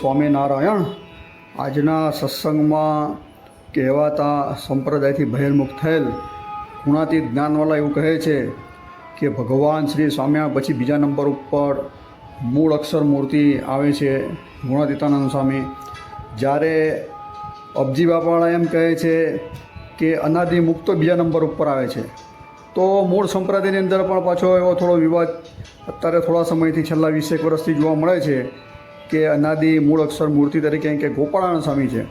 સ્વામિનારાયણ આજના સત્સંગમાં કહેવાતા સંપ્રદાયથી બહિર્મુખ થયેલ ગુણાતીત જ્ઞાનવાલા એવું કહે છે કે ભગવાન શ્રી સ્વામિનારાયણ પછી બીજા નંબર ઉપર મૂળ અક્ષર મૂર્તિ આવે છે ગુણાતીતાનંદ સ્વામી. જ્યારે અબજી બાપાવાળા એમ કહે છે કે અનાદિ મુક્ત બીજા નંબર ઉપર આવે છે. તો મૂળ સંપ્રદાયની અંદર પણ પાછો એવો થોડો વિવાદ અત્યારે થોડા સમયથી છેલ્લા 20 વર્ષથી જોવા મળે છે કે અનાદિ મૂળ અક્ષર મૂર્તિ તરીકે કે ગોપાળાનંદ સ્વામી છે.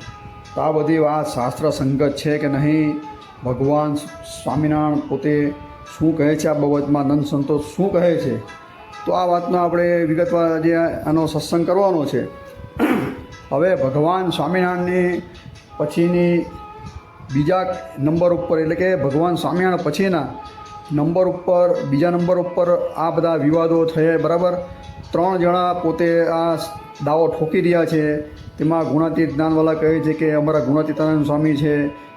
તો આ બધી વાત શાસ્ત્ર સંગત છે કે નહીં, ભગવાન સ્વામિનારાયણ પોતે શું કહે છે, આ બાબતમાં નંદ સંતોષ શું કહે છે, તો આ વાતનો આપણે વિગતવાર આજે આનો સત્સંગ કરવાનો છે. હવે ભગવાન સ્વામિનારાયણની પછીની બીજા નંબર ઉપર એટલે કે ભગવાન સ્વામિનારાયણ પછીના નંબર ઉપર બીજા નંબર ઉપર આ બધા વિવાદો થયા. બરાબર, 3 જણા પોતે આ દાવો ઠોકી રહ્યા છે. તેમાં ગુણાતીત જ્ઞાનવાલા કહે છે કે અમારા ગુણાતીતાનંદ સ્વામી છે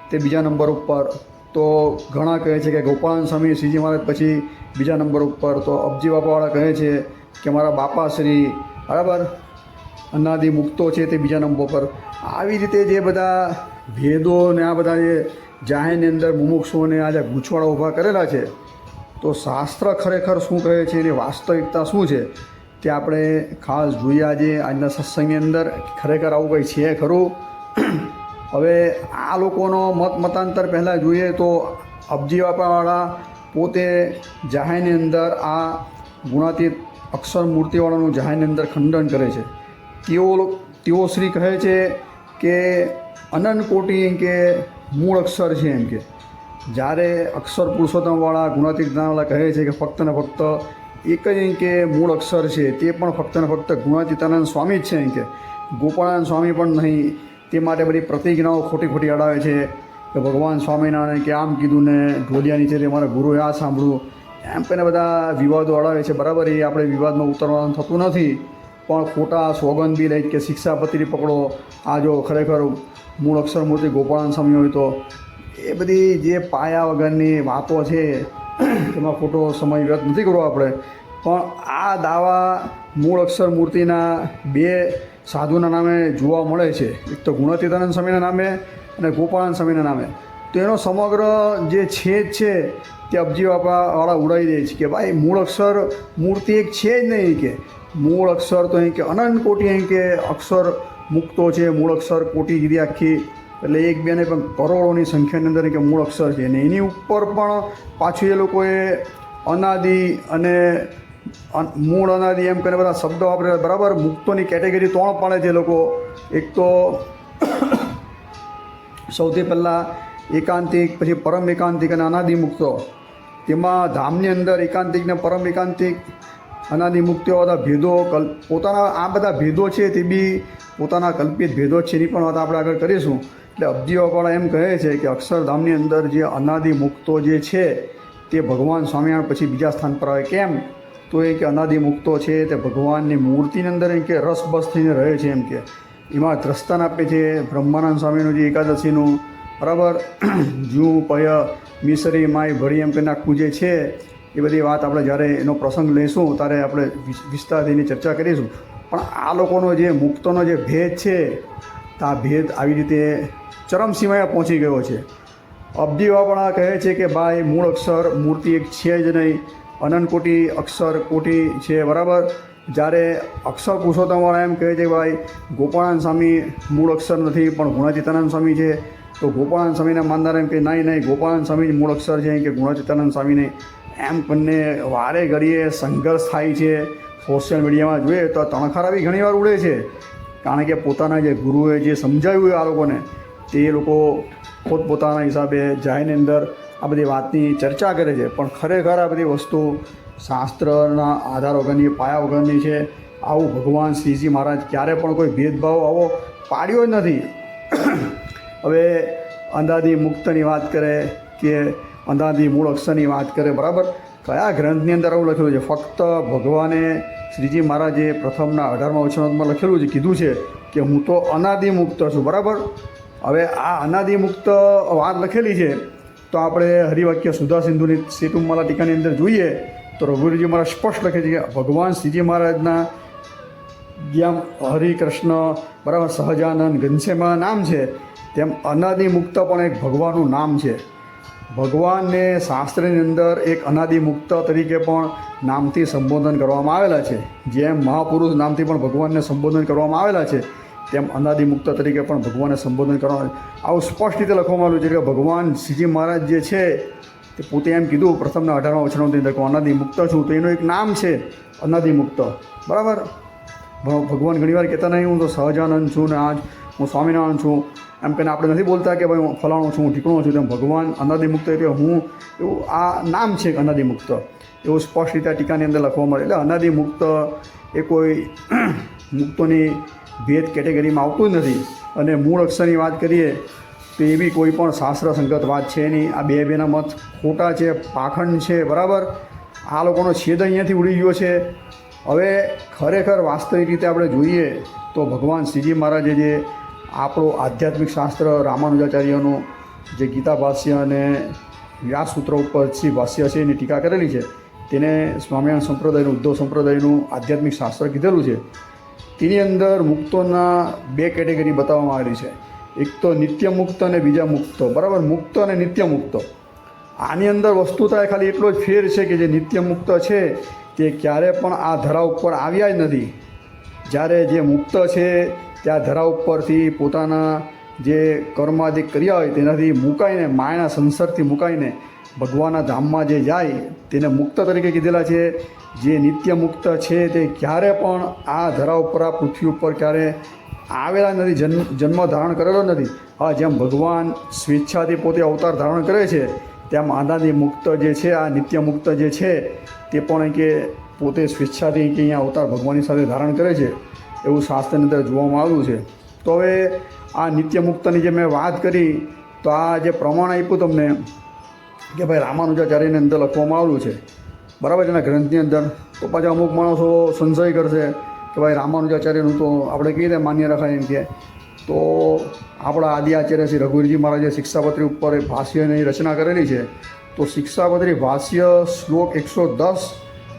તે બીજા નંબર ઉપર, તો ઘણા કહે છે કે ગોપાળાનંદ સ્વામી શ્રીજી મહારાજ પછી બીજા નંબર ઉપર, તો અબજી બાપાવાળા કહે છે કે અમારા બાપાશ્રી બરાબર અનાદિ મુક્તો છે તે બીજા નંબર પર. આવી રીતે જે બધા ભેદો ને આ બધા જે જાહેરની અંદર મુમુક્ષુઓને આ જે ગૂંચવાડા ઊભા કરેલા છે, તો શાસ્ત્ર ખરેખર શું કહે છે, એની વાસ્તવિકતા શું છે તે આપણે ખાસ જોઈએ આજે આજના સત્સંગની અંદર. ખરેખર આવું કંઈ છે ખરું? હવે આ લોકોનો મતાંતર પહેલાં જોઈએ તો અબજી બાપાવાળા પોતે જાહેરની અંદર આ ગુણાતીત અક્ષર મૂર્તિવાળાનું જાહેરની અંદર ખંડન કરે છે. તેઓ શ્રી કહે છે કે અનંત કોટી એમ કે મૂળ અક્ષર છે એમ કે. જ્યારે અક્ષર પુરુષોત્તમવાળા ગુણાતીત જ્ઞાનવાળા કહે છે કે ફક્ત ને ફક્ત એક જ એમ કે મૂળ અક્ષર છે, તે પણ ફક્ત ને ફક્ત ગુણાતીતાનંદ સ્વામી જ છે એમ કે, ગોપાળાનંદ સ્વામી પણ નહીં. તે માટે બધી પ્રતિજ્ઞાઓ ખોટી અડાવે છે કે ભગવાન સ્વામિનારાયણ કે આમ કીધું ને ઢોલિયા નીચે મારા ગુરુએ આ સાંભળ્યું એમ કરીને બધા વિવાદો અડાવે છે. બરાબર, એ આપણે વિવાદમાં ઉતરવાનું થતું નથી, પણ ખોટા સોગંદ બી લઈ કે શિક્ષાપત્રી પકડો, આ જો ખરેખર મૂળ અક્ષર મૂર્તિ ગોપાળાનંદ સ્વામી હોય તો એ બધી જે પાયા વગરની વાતો છે એમાં ખોટો સમય વ્યર્થ નથી કરવો આપણે. પણ આ દાવા મૂળ અક્ષર મૂર્તિના 2 સાધુના નામે જોવા મળે છે, એક તો ગુણાતીતાનંદ સ્વામીના નામે અને ગોપાળાનંદ સ્વામીના નામે. તો એનો સમગ્ર જે છેદ છે તે અબજી બાપાવાળા ઉડાવી દે છે કે ભાઈ મૂળ અક્ષર મૂર્તિ એક છે જ નહીં, કે મૂળ અક્ષર તો અહીં કે અનંત કોટી અહીં કે અક્ષર મુક્તો છે, મૂળ અક્ષર કોટી કીધી આખી, એટલે 1 2 ને પણ કરોડોની સંખ્યાની અંદર કે મૂળ અક્ષર છે. અને એની ઉપર પણ પાછું એ લોકોએ અનાદિ અને મૂળ અનાદિ એમ કરીને બધા શબ્દો વાપરે. બરાબર, મુક્તોની કેટેગરી 3 પાડે છે લોકો. એક તો સૌથી પહેલાં એકાંતિક, પછી પરમ એકાંતિક અને અનાદિ મુક્તો. તેમાં ધામની અંદર એકાંતિક ને પરમ એકાંતિક અનાદિ મુક્તિઓ બધા ભેદો પોતાના આ બધા ભેદો છે તે બી પોતાના કલ્પિત ભેદો છે, એની પણ વાત આપણે આગળ કરીશું. એટલે અબજી બાપાવાળા એમ કહે છે કે અક્ષરધામની અંદર જે અનાદિ મુક્તો જે છે તે ભગવાન સ્વામિનારાયણ પછી બીજા સ્થાન પર આવે. કેમ? તો એ કે અનાદિ મુક્તો છે તે ભગવાનની મૂર્તિની અંદર એમ કે રસબસ થઈને રહે છે એમ કે. એમાં દ્રષ્ટાન આપે છે બ્રહ્માનંદ સ્વામીનું જે એકાદશીનું, બરાબર, જૂ પય મિસરી માય ભરી એમ કરીને આખું જે છે એ બધી વાત આપણે જ્યારે એનો પ્રસંગ લઈશું ત્યારે આપણે વિસ્તારથી એની ચર્ચા કરીશું. પણ આ લોકોનો જે મુક્તોનો જે ભેદ છે તો આ ભેદ આવી રીતે ચરમસીમાએ પહોંચી ગયો છે. અબજી બાપાવાળા કહે છે કે ભાઈ મૂળ અક્ષર મૂર્તિ એક છે જ નહીં, અનંત કોટી અક્ષર કોટી છે. બરાબર, જ્યારે અક્ષર પુરુષોત્તમવાળા એમ કહે છે કે ભાઈ ગોપાળાનંદ સ્વામી મૂળ અક્ષર નથી પણ ગુણાતીતાનંદ સ્વામી છે. તો ગોપાળાનંદ સ્વામીના માનનાર એમ કે નહીં ગોપાળાનંદ સ્વામી જ મૂળ અક્ષર છે કે ગુણાતીતાનંદ સ્વામી નહીં. એમ બંને વારે ઘડીએ સંઘર્ષ થાય છે. સોશિયલ મીડિયામાં જોઈએ તો તણખારા બી ઘણીવાર ઉડે છે, કારણ કે પોતાના જે ગુરુએ જે સમજાવ્યું આ લોકોને તે લોકો પોતપોતાના હિસાબે જાહેરની અંદર આ બધી વાતની ચર્ચા કરે છે. પણ ખરેખર આ બધી વસ્તુ શાસ્ત્રના આધાર વગરની, પાયા વગરની છે. આવું ભગવાન શ્રીજી મહારાજ ક્યારે પણ કોઈ ભેદભાવ આવો પાડ્યો જ નથી. હવે અનાદિ મુક્તની વાત કરે કે અનાદિ મૂળ અક્ષરની વાત કરે, બરાબર, કયા ગ્રંથની અંદર આવું લખેલું છે? ફક્ત ભગવાને શ્રીજી મહારાજે પ્રથમના 18મા વચનામૃતમાં લખેલું છે, કીધું છે કે હું તો અનાદિ મુક્ત છું. બરાબર, હવે આ અનાદિ મુક્ત વાત લખેલી છે તો આપણે હરિવાક્ય સુધા સિંધુની સેતુમાલા ટીકાની અંદર જોઈએ તો રઘુવીરજી મહારાજ સ્પષ્ટ લખે છે કે ભગવાન શ્રીજી મહારાજના જેમ હરિકૃષ્ણ બરાબર સહજાનંદ ઘનશ્યામા નામ છે તેમ અનાદિ મુક્ત પણ એક ભગવાનનું નામ છે. ભગવાનને શાસ્ત્રની અંદર એક અનાદિ મુક્ત તરીકે પણ નામથી સંબોધન કરવામાં આવેલા છે. જેમ મહાપુરુષ નામથી પણ ભગવાનને સંબોધન કરવામાં આવેલા છે તેમ અનાદિ મુક્ત તરીકે પણ ભગવાનને સંબોધન કરવામાં આવું સ્પષ્ટ રીતે લખવામાં આવ્યું છે કે ભગવાન શ્રીજી મહારાજ જે છે તે પોતે એમ કીધું પ્રથમના 18મા વચનોની અંદર કે અનાદિ મુક્ત છું, તો એનું એક નામ છે અનાદિ મુક્ત. બરાબર, ભગવાન ઘણીવાર કહેતા નહીં હું તો સહજાનંદ છું ને આજ હું સ્વામિનારાયણ છું એમ કહીને આપણે નથી બોલતા કે ભાઈ હું ફલાણો છું, હું ઠીકણો છું. તેમ ભગવાન અનાદિ મુક્ત એટલે હું એવું આ નામ છે અનાદિ મુક્ત, એવું સ્પષ્ટ રીતે ટીકાની અંદર લખવામાં આવે. એટલે અનાદિ મુક્ત એ કોઈ મુક્તોની ભેદ કેટેગરીમાં આવતું જ નથી. અને મૂળ અક્ષરની વાત કરીએ તો એવી કોઈ પણ શાસ્ત્ર સંગત વાત છે નહીં. આ બેના મત ખોટા છે, પાખંડ છે. બરાબર, આ લોકોનો છેદ અહીંયાથી ઉડી ગયો છે. હવે ખરેખર વાસ્તવિક રીતે આપણે જોઈએ તો ભગવાન શ્રીજી મહારાજે જે આપણું આધ્યાત્મિક શાસ્ત્ર રામાનુજાચાર્યનું જે ગીતા ભાષ્ય અને વ્યાસસૂત્ર ઉપર શ્રી ભાષ્ય છે એની ટીકા કરેલી છે, તેને સ્વામિનારાયણ સંપ્રદાયનું ઉદ્ધવ સંપ્રદાયનું આધ્યાત્મિક શાસ્ત્ર કીધેલું છે. તેની અંદર મુક્તોના બે કેટેગરી બતાવવામાં આવેલી છે. એક તો નિત્ય મુક્ત અને બીજા મુક્ત. બરાબર, મુક્ત અને નિત્ય મુક્ત. આની અંદર વસ્તુતા ખાલી એટલો જ ફેર છે કે જે નિત્ય મુક્ત છે તે ક્યારે પણ આ ધરા ઉપર આવ્યા જ નથી. જ્યારે જે મુક્ત છે ત્યાં ધરા ઉપરથી પોતાના જે કર્માદિક કર્યા હોય તેનાથી મુકાઈને માયાના સંસર્ગથી મુકાઈને ભગવાનના ધામમાં જે જાય તેને મુક્ત તરીકે કીધેલા છે. જે નિત્ય મુક્ત છે તે ક્યારે પણ આ ધરા ઉપર આ પૃથ્વી ઉપર ક્યારે આવેલા નથી, જન્મ ધારણ કરેલો નથી. હા, જેમ ભગવાન સ્વેચ્છાથી પોતે અવતાર ધારણ કરે છે તેમ અનાદિ મુક્ત જે છે આ નિત્ય મુક્ત જે છે તે પણ કે પોતે સ્વેચ્છાથી કે અહીંયા અવતાર ભગવાનની સાથે ધારણ કરે છે એવું શાસ્ત્રની અંદર જોવામાં આવ્યું છે. તો હવે આ નિત્ય મુક્તની જે મેં વાત કરી તો આ જે પ્રમાણ આપ્યું તમને કે ભાઈ રામાનુજાચાર્યની અંદર લખવામાં આવ્યું છે બરાબર એના ગ્રંથની અંદર, તો પાછા અમુક માણસો સંશય કરશે કે ભાઈ રામાનુજાચાર્યનું તો આપણે કઈ રીતે માન્ય રખાય એમ કે. તો આપણા આદિ આચાર્ય શ્રી રઘુવીરજી મહારાજે શિક્ષાપત્રી ઉપર ભાષ્યની રચના કરેલી છે. તો શિક્ષાપત્રી ભાષ્ય શ્લોક 110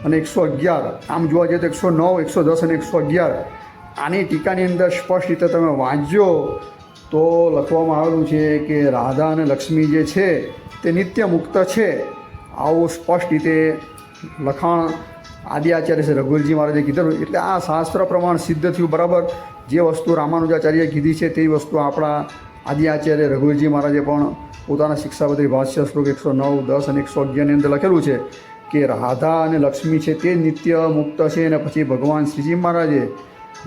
અને 111, આમ જોવા જઈએ તો 109, 110 અને 111 આની ટીકાની અંદર સ્પષ્ટ રીતે તમે વાંચજો તો લખવામાં આવેલું છે કે રાધા અને લક્ષ્મી જે છે તે નિત્ય મુક્ત છે. આવું સ્પષ્ટ રીતે લખાણ આદિ આચાર્ય શ્રી રઘુવીરજી મહારાજે કીધેલું. એટલે આ શાસ્ત્ર પ્રમાણ સિદ્ધ થયું. બરાબર, જે વસ્તુ રામાનુજાચાર્યએ કીધી છે તે વસ્તુ આપણા આદિ આચાર્ય રઘુવીરજી મહારાજે પણ પોતાના શિક્ષાપત્રી ભાષ્ય શ્લોક 109, 10 અને 111ની અંદર લખેલું છે કે રાધા અને લક્ષ્મી છે તે નિત્ય મુક્ત છે. અને પછી ભગવાન શ્રીજી મહારાજે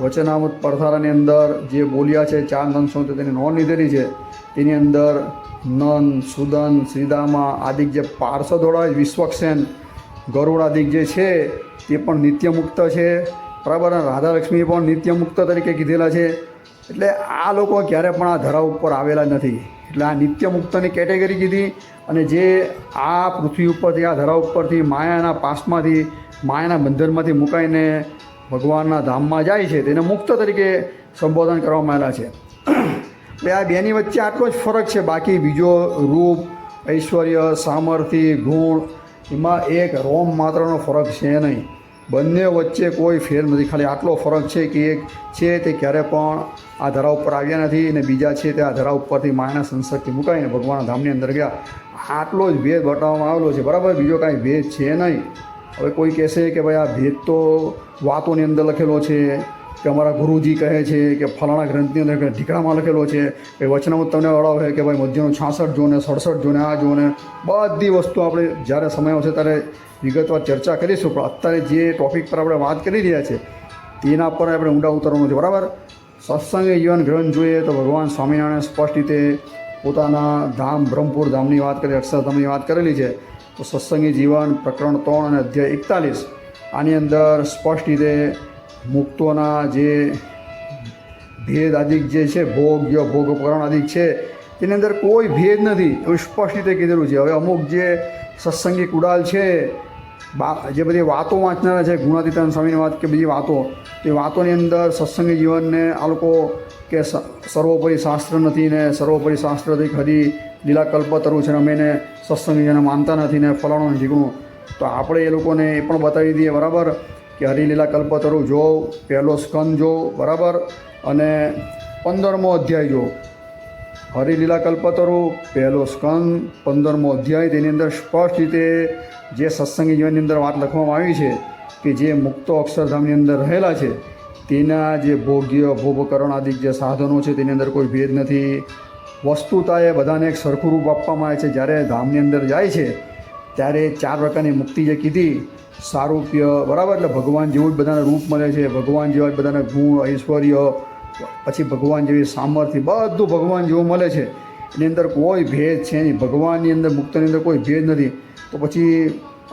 વચનામૃત પરથારાની અંદર જે બોલ્યા છે 4 નંદ તો તેની નોંધ લીધેલી છે. તેની અંદર નંદ, સુદન, શ્રીદામા આદિક જે પાર્ષદોળા વિશ્વક્ષેન, ગરુડાદિક જે છે તે પણ નિત્ય મુક્ત છે. બરાબર, રાધા લક્ષ્મી પણ નિત્ય મુક્ત તરીકે કીધેલા છે. એટલે આ લોકો ક્યારે પણ આ ધરા ઉપર આવેલા નથી. એટલે આ નિત્ય મુક્તની કેટેગરી કીધી. અને જે આ પૃથ્વી ઉપરથી આ ધરા ઉપરથી માયાના પાસમાંથી માયાના બંધનમાંથી મુકાઈને ભગવાનના ધામમાં જાય છે તેને મુક્ત તરીકે સંબોધન કરવામાં આવેલા છે. એટલે આ બેની વચ્ચે આટલો જ ફરક છે. બાકી બીજો રૂપ, ઐશ્વર્ય, સામર્થ્ય, ગુણ એમાં એક રોમ માત્રનો ફરક છે નહીં. બંને વચ્ચે કોઈ ફેર નથી. ખાલી આટલો ફરક છે કે એક છે તે ક્યારે પણ આ ધરા ઉપર આવ્યા નથી અને બીજા છે તે આ ધરા ઉપરથી માયાના સંસર્ગથી મુકાઈને ભગવાનના ધામની અંદર ગયા. આટલો જ ભેદ બતાવવામાં આવેલો છે. બરાબર, બીજો કાંઈ ભેદ છે નહીં. હવે કોઈ કહેશે કે ભાઈ આ ભેદ તો વાતોની અંદર લખેલો છે કે અમારા ગુરુજી કહે છે કે ફલાણા ગ્રંથની અંદર ઢીકણામાં લખેલો છે કે વચનામૃત તમને વળાવે કે ભાઈ મધ્યનું 66 જો ને 67 જો ને આ જો ને બધી વસ્તુ આપણે જ્યારે સમય આવશે ત્યારે વિગતવાર ચર્ચા કરીશું. પણ અત્યારે જે ટૉપિક પર આપણે વાત કરી રહ્યા છે તેના પર આપણે ઊંડા ઉતરવાનું છે. બરાબર, સત્સંગ જીવન ગ્રંથ જોઈએ તો ભગવાન સ્વામિનારાયણે સ્પષ્ટ રીતે પોતાના ધામ બ્રહ્મપુર ધામની વાત કરી, અક્ષરધામની વાત કરેલી છે. તો સત્સંગી જીવન પ્રકરણ 3 અને અધ્યાય 41 આની અંદર સ્પષ્ટ રીતે મુક્તોના જે ભેદ આદિક જે છે ભોગ્ય ભોગ ઉપકરણ આદિક છે તેની અંદર કોઈ ભેદ નથી એવું સ્પષ્ટ રીતે કીધેલું છે. હવે અમુક જે સત્સંગી કુડાલ છે જે બધી વાતો વાંચનારા છે ગુણાતીતાન સ્વામીની વાત કે બધી વાતો, તે વાતોની અંદર સત્સંગી જીવનને આ લોકો કે સર્વોપરી શાસ્ત્ર નથી ને સર્વોપરી શાસ્ત્રથી ખરી લીલા કલ્પતરું છે ને અમે એને સત્સંગીજને માનતા નથી ને ફલાણું ઢીકણું. તો આપણે એ લોકોને એ પણ બતાવી દઈએ બરાબર કે હરિલીલા કલ્પતરુ જો, પહેલો સ્કંદ જો, બરાબર, અને 15મો અધ્યાય જો. હરિલીલા કલ્પતરુ પહેલો સ્કંદ 15મો અધ્યાય, તેની અંદર સ્પષ્ટ રીતે જે સત્સંગી જીવનની અંદર વાત લખવામાં આવી છે કે જે મુક્તો અક્ષરધામની અંદર રહેલા છે તેના જે ભોગ્ય ભોગકરણ આદિ જે સાધનો છે તેની અંદર કોઈ ભેદ નથી. વસ્તુતાએ બધાને એક સરખું રૂપ આપવામાં આવે છે. જ્યારે ધામની અંદર જાય છે ત્યારે 4 પ્રકારની મુક્તિ જે કીધી, સારૂપ્ય, બરાબર, એટલે ભગવાન જેવું જ બધાને રૂપ મળે છે, ભગવાન જેવા જ બધાને ગુણ, ઐશ્વર્ય, પછી ભગવાન જેવી સામર્થ્ય, બધું ભગવાન જેવું મળે છે. એની અંદર કોઈ ભેદ છે નહીં. ભગવાનની અંદર, મુક્તની અંદર કોઈ ભેદ નથી. તો પછી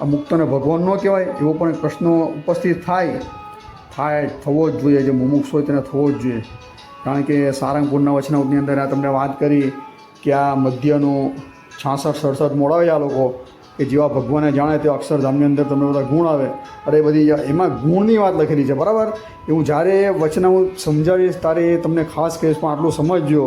આ મુક્તને ભગવાન ન કહેવાય? એવો પણ એક પ્રશ્ન ઉપસ્થિત થવો જ જોઈએ. જે મુમુક્ષ હોય તેને થવો જ જોઈએ. કારણ કે સારંગપુરના વચનામૃતની અંદર આ તમને વાત કરી કે આ મધ્યનું 66-67 મોડાવે આ લોકો કે જેવા ભગવાને જાણે તે અક્ષરધામની અંદર તમને બધા ગુણ આવે. અરે બધી એમાં ગુણની વાત લખેલી છે, બરાબર. એ હું જ્યારે વચનામૃત સમજાવીશ ત્યારે તમને ખાસ કહીશ, પણ આટલું સમજજો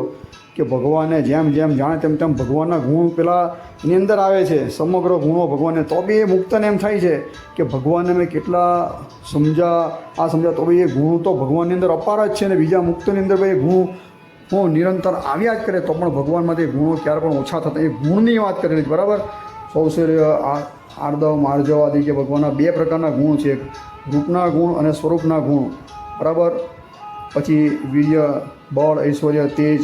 કે ભગવાને જેમ જેમ જાણે તેમ તેમ ભગવાનના ગુણ પેલા એની અંદર આવે છે, સમગ્ર ગુણો ભગવાનને. તો બી એ મુક્તને એમ થાય છે કે ભગવાનને મેં કેટલા સમજા તો બી એ ગુણ તો ભગવાનની અંદર અપાર જ છે. ને બીજા મુક્તની અંદર ભાઈ ગુણ નિરંતર આવ્યા જ કરે તો પણ ભગવાનમાં તે ગુણો ક્યારે પણ ઓછા થતા. એ ગુણની વાત કરેલી છે, બરાબર. સૌશ્રેય આર્દવ માર્જવ આદિ કે ભગવાનના 2 પ્રકારના ગુણ છે, રૂપના ગુણ અને સ્વરૂપના ગુણ, બરાબર. પછી વીર્ય, બળ, ઐશ્વર્ય, તેજ,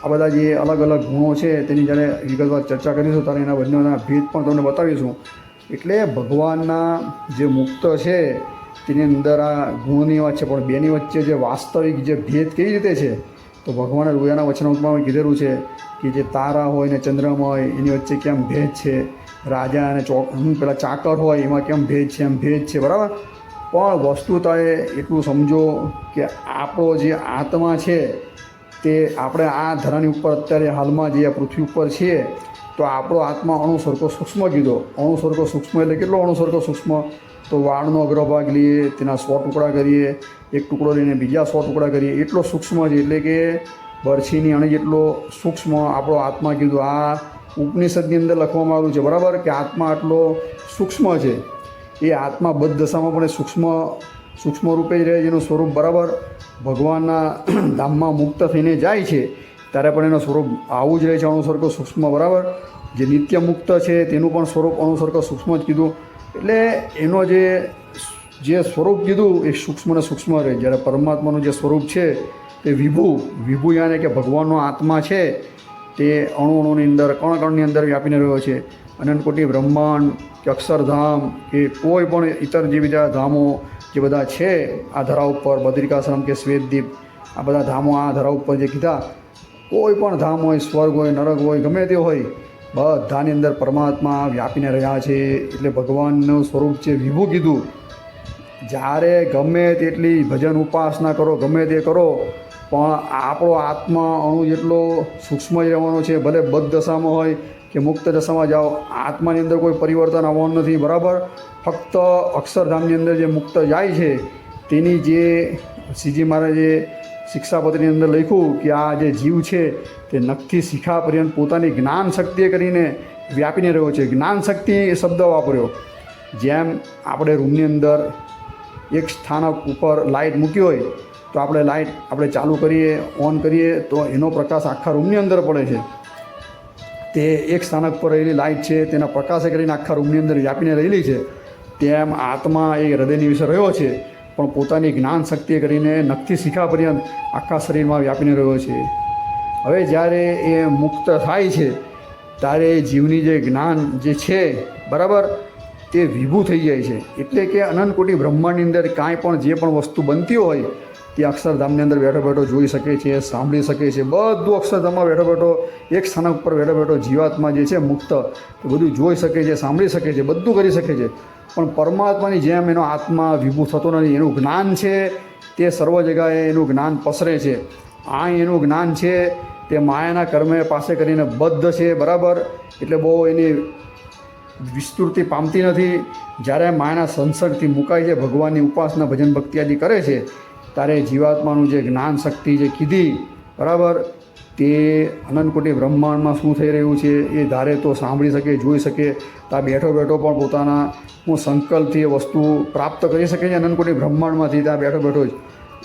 આ બધા જે અલગ અલગ ગુણો છે તેની જ્યારે વિગતવાર ચર્ચા કરીશું ત્યારે એના બંનેના ભેદ પણ તમને બતાવીશું. એટલે ભગવાનના જે મુક્ત છે તેની અંદર આ ગુણની વાત છે, પણ બેની વચ્ચે જે વાસ્તવિક જે ભેદ કેવી રીતે છે તો ભગવાને રૂયાના વચનામૃતમાં કીધેલું છે કે જે તારા હોય ને ચંદ્રમા હોય એની વચ્ચે કેમ ભેદ છે, રાજા અને પેલા ચાકર હોય એમાં કેમ ભેદ છે, એમ ભેદ છે, બરાબર. પણ વસ્તુતાએ એટલું સમજો કે આપણો જે આત્મા છે તે આપણે આ ધરાની ઉપર અત્યારે હાલમાં જે પૃથ્વી ઉપર છીએ તો આપણો આત્મા અણુસરખો સૂક્ષ્મ કીધો. અણુસરખો સૂક્ષ્મ એટલે કેટલો અણુસરખો સૂક્ષ્મ? તો વાળનો અગ્રભાગ લઈએ, તેના 100 ટુકડા કરીએ, એક ટુકડો લઈને બીજા 100 ટુકડા કરીએ, એટલો સૂક્ષ્મ છે. એટલે કે બરછીની અણી જેટલો સૂક્ષ્મ આપણો આત્મા કીધું. આ ઉપનિષદની અંદર લખવામાં આવ્યું છે, બરાબર, કે આત્મા આટલો સૂક્ષ્મ છે. એ આત્મા બદ્ધ દશામાં પણ સૂક્ષ્મ રૂપે જ રહે, જેનું સ્વરૂપ, બરાબર, ભગવાનના ધામમાં મુક્ત થઈને જાય છે ત્યારે પણ એનું સ્વરૂપ આવું જ રહે છે, અણુસરખો સૂક્ષ્મ, બરાબર. જે નિત્ય મુક્ત છે તેનું પણ સ્વરૂપ અણુસરખો સૂક્ષ્મ જ કીધું. એટલે એનો જે સ્વરૂપ કીધું એ સૂક્ષ્મ ને સૂક્ષ્મ રહે. જ્યારે પરમાત્માનું જે સ્વરૂપ છે તે વિભુ યાને કે ભગવાનનો આત્મા છે તે અણુની અંદર, કણની અંદર વ્યાપીને રહ્યો છે. અનંતકોટી બ્રહ્માંડ કે અક્ષરધામ કે કોઈ પણ ઇતર જે બીજા ધામો જે બધા છે આ ધરા ઉપર, બદ્રિકાશ્રમ કે શ્વેતદીપ, આ બધા ધામો આ ધરા ઉપર જે કીધા, કોઈ પણ ધામ હોય, સ્વર્ગ હોય, નરક હોય, ગમે તે હોય, બધાની અંદર પરમાત્મા વ્યાપીને રહ્યા છે. એટલે ભગવાનનું સ્વરૂપ છે વિભુ કીધું. જ્યારે ગમે તેટલી ભજન ઉપાસના કરો, ગમે તે કરો, પણ આપણો આત્મા અણુ જેટલો સૂક્ષ્મ જ રહેવાનો છે. ભલે બદ્ધ દશામાં હોય કે મુક્ત દશામાં જાઓ, આત્માની અંદર કોઈ પરિવર્તન આવવાનું નથી, બરાબર. ફક્ત અક્ષરધામની અંદર જે મુક્ત જાય છે તેની જે શ્રીજી મહારાજે શિક્ષાપત્રની અંદર લખ્યું કે આ જે જીવ છે તે નખથી શિખા પર્યંત પોતાની જ્ઞાન શક્તિએ કરીને વ્યાપીને રહ્યો છે. જ્ઞાન શક્તિ એ શબ્દ વાપર્યો. જેમ આપણે રૂમની અંદર એક સ્થાનક ઉપર લાઇટ મૂકી હોય તો આપણે ચાલુ કરીએ, ઓન કરીએ તો એનો પ્રકાશ આખા રૂમની અંદર પડે છે. તે એક સ્થાનક પર રહેલી લાઇટ છે તેના પ્રકાશે કરીને આખા રૂમની અંદર વ્યાપીને રહેલી છે. તેમ આત્મા એ હૃદયની વિશે રહ્યો છે પણ પોતાની જ્ઞાન શક્તિએ કરીને નખથી શિખા પર્યંત આખા શરીરમાં વ્યાપીને રહ્યો છે. હવે જ્યારે એ મુક્ત થાય છે ત્યારે જીવની જે જ્ઞાન જે છે, બરાબર, તે વિભુ થઈ જાય છે. એટલે કે અનંત કોટી બ્રહ્માંડની અંદર કાંઈ પણ જે પણ વસ્તુ બનતી હોય તે અક્ષરધામની અંદર બેઠો જોઈ શકે છે, સાંભળી શકે છે. બધું અક્ષરધામમાં બેઠો એક સ્થાનક ઉપર બેઠો જીવાત્મા જે છે મુક્ત, તે બધું જોઈ શકે છે, સાંભળી શકે છે, બધું કરી શકે છે. પણ પરમાત્માની જેમ એનો આત્મા વિભુ થતો નથી. એનું જ્ઞાન છે તે સર્વ જગાએ એનું જ્ઞાન પસરે છે. આ એનું જ્ઞાન છે તે માયાના કર્મે પાસે કરીને બદ્ધ છે, બરાબર. એટલે બહુ એની વિસ્તૃતિ પામતી નથી. જ્યારે માયાના સંસર્ગથી મુકાય છે, ભગવાનની ઉપાસના, ભજન, ભક્તિ આદિ કરે છે, ત્યારે જીવાત્માનું જે જ્ઞાન શક્તિ જે કીધી, બરાબર, તે અનંતકોટી બ્રહ્માંડમાં શું થઈ રહ્યું છે એ ધારે તો સાંભળી શકે, જોઈ શકે, ત્યાં બેઠો બેઠો પણ પોતાના સંકલ્પથી એ વસ્તુ પ્રાપ્ત કરી શકે છે અનંતકોટી બ્રહ્માંડમાંથી ત્યાં બેઠો બેઠો જ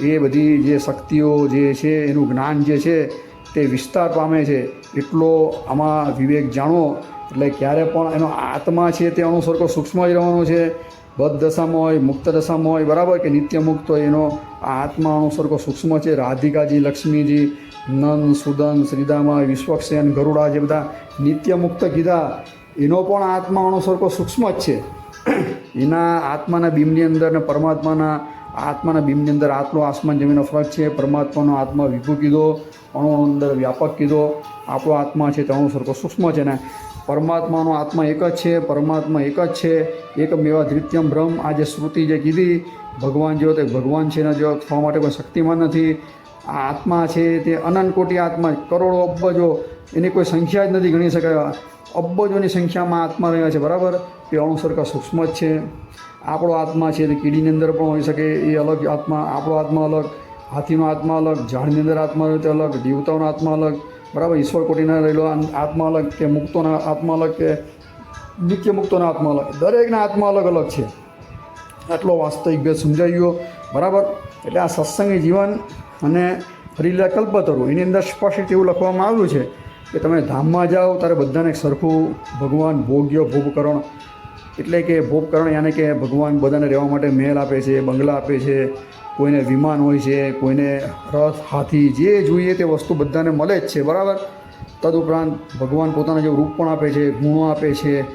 એ બધી જે શક્તિઓ જે છે એનું જ્ઞાન જે છે તે વિસ્તાર પામે છે. એટલો આમાં વિવેક જાણો એટલે ક્યારે પણ એનો આત્મા છે તે અનુસર્ગો સૂક્ષ્મ જ રહેવાનો છે. બદ્ધ દશામાં હોય, મુક્ત દશામાં હોય, બરાબર, કે નિત્ય મુક્ત હોય, એનો આત્મા અનુસર્ગો સૂક્ષ્મ છે. રાધિકાજી, લક્ષ્મીજી, નંદ, સુદન, શ્રીદામા, વિશ્વક્ષેન, ગરુડા જે બધા નિત્ય મુક્ત કીધા એનો પણ આત્મા અનુસર્ગો સૂક્ષ્મ જ છે. એના આત્માના બીમની અંદર ને પરમાત્માના આત્માના બીમની અંદર આટલો આસમાન જમીનનો ફરક છે. પરમાત્માનો આત્મા વિભુ કીધો, અણુ અંદર વ્યાપક કીધો. આપણો આત્મા છે તે અનુસર્ગો સૂક્ષ્મ છે ને પરમાત્માનો આત્મા એક જ છે. પરમાત્મા એક જ છે. એકમેવા દ્વિતીયમ બ્રહ્મ. આ જે શ્રુતિ જે કીધી ભગવાન જેવો તે ભગવાન છે ને જો થવા માટે કોઈ શક્તિમાન નથી. આ આત્મા છે તે અનંત કોટી આત્મા, કરોડો અબજો, એની કોઈ સંખ્યા જ નથી ગણી શકાય. અબજોની સંખ્યામાં આત્મા રહ્યા છે, બરાબર, એ અણુસર્ગ સૂક્ષ્મ જ છે. આપણો આત્મા છે તે કીડીની અંદર પણ હોઈ શકે, એ અલગ આત્મા. આપણો આત્મા અલગ, હાથીનો આત્મા અલગ, ઝાડની અંદર આત્મા રહ્યો તે અલગ, દેવતાઓનો આત્મા અલગ, બરાબર, ઈશ્વર કોટીના રહેલો આત્મા અલગ, કે મુક્તોના આત્મા અલગ, કે નિત્ય મુક્તોના આત્મા અલગ. દરેકના આત્મા અલગ અલગ છે. આટલો વાસ્તવિક ભેદ સમજાઈ ગયો, બરાબર. એટલે આ સત્સંગી જીવન અને હરિલીલા કલ્પતરુ એની અંદર સ્પષ્ટ એવું લખવામાં આવ્યું છે કે તમે ધામમાં જાઓ ત્યારે બધાને સરખું ભગવાન ભોગ્ય ભોગકરણ, એટલે કે ભોગકરણ યાને કે ભગવાન બધાને રહેવા માટે મહેલ આપે છે, બંગલા આપે છે, કોઈને વિમાન હોય છે, કોઈને રથ, હાથી, જે જોઈએ તે વસ્તુ બધાને મળે જ છે, બરાબર. તદુપરાંત ભગવાન પોતાના જેવું રૂપ પણ આપે છે, ગુણો આપે છે.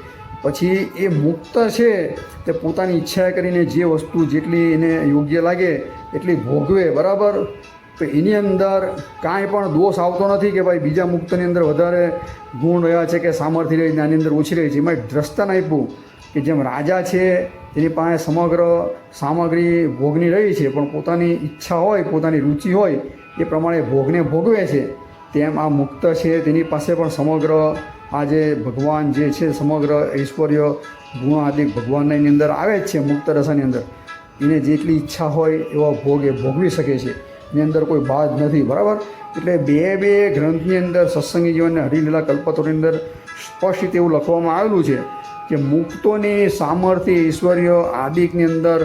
પછી એ મુક્ત છે તે પોતાની ઈચ્છા કરીને જે વસ્તુ જેટલી એને યોગ્ય લાગે એટલી ભોગવે, બરાબર. તો એની અંદર કાંઈ પણ દોષ આવતો નથી કે ભાઈ બીજા મુક્તની અંદર વધારે ગુણ રહ્યા છે કે સામર્થ્ય રહી છે, આની અંદર ઓછી રહી છે. એમાં એક દ્રષ્ટાન આપ્યું કે જેમ રાજા છે એની પાસે સમગ્ર સામગ્રી ભોગની રહી છે, પણ પોતાની ઈચ્છા હોય, પોતાની રુચિ હોય એ પ્રમાણે ભોગને ભોગવે છે, તેમ આ મુક્ત છે તેની પાસે પણ સમગ્ર આ જે ભગવાન જે છે સમગ્ર ઐશ્વર્ય ગુણ આદિ ભગવાનના એની અંદર આવે જ છે. મુક્ત રસાની અંદર એને જેટલી ઈચ્છા હોય એવા ભોગ એ ભોગવી શકે છે. એની અંદર કોઈ બાદ નથી, બરાબર. એટલે બે ગ્રંથની અંદર સત્સંગી જીવનને હરિલીલા કલ્પતરુની અંદર સ્પષ્ટ રીતે એવું લખવામાં આવેલું છે કે મુક્તોની સામર્થ્ય ઐશ્વર્ય આદિકની અંદર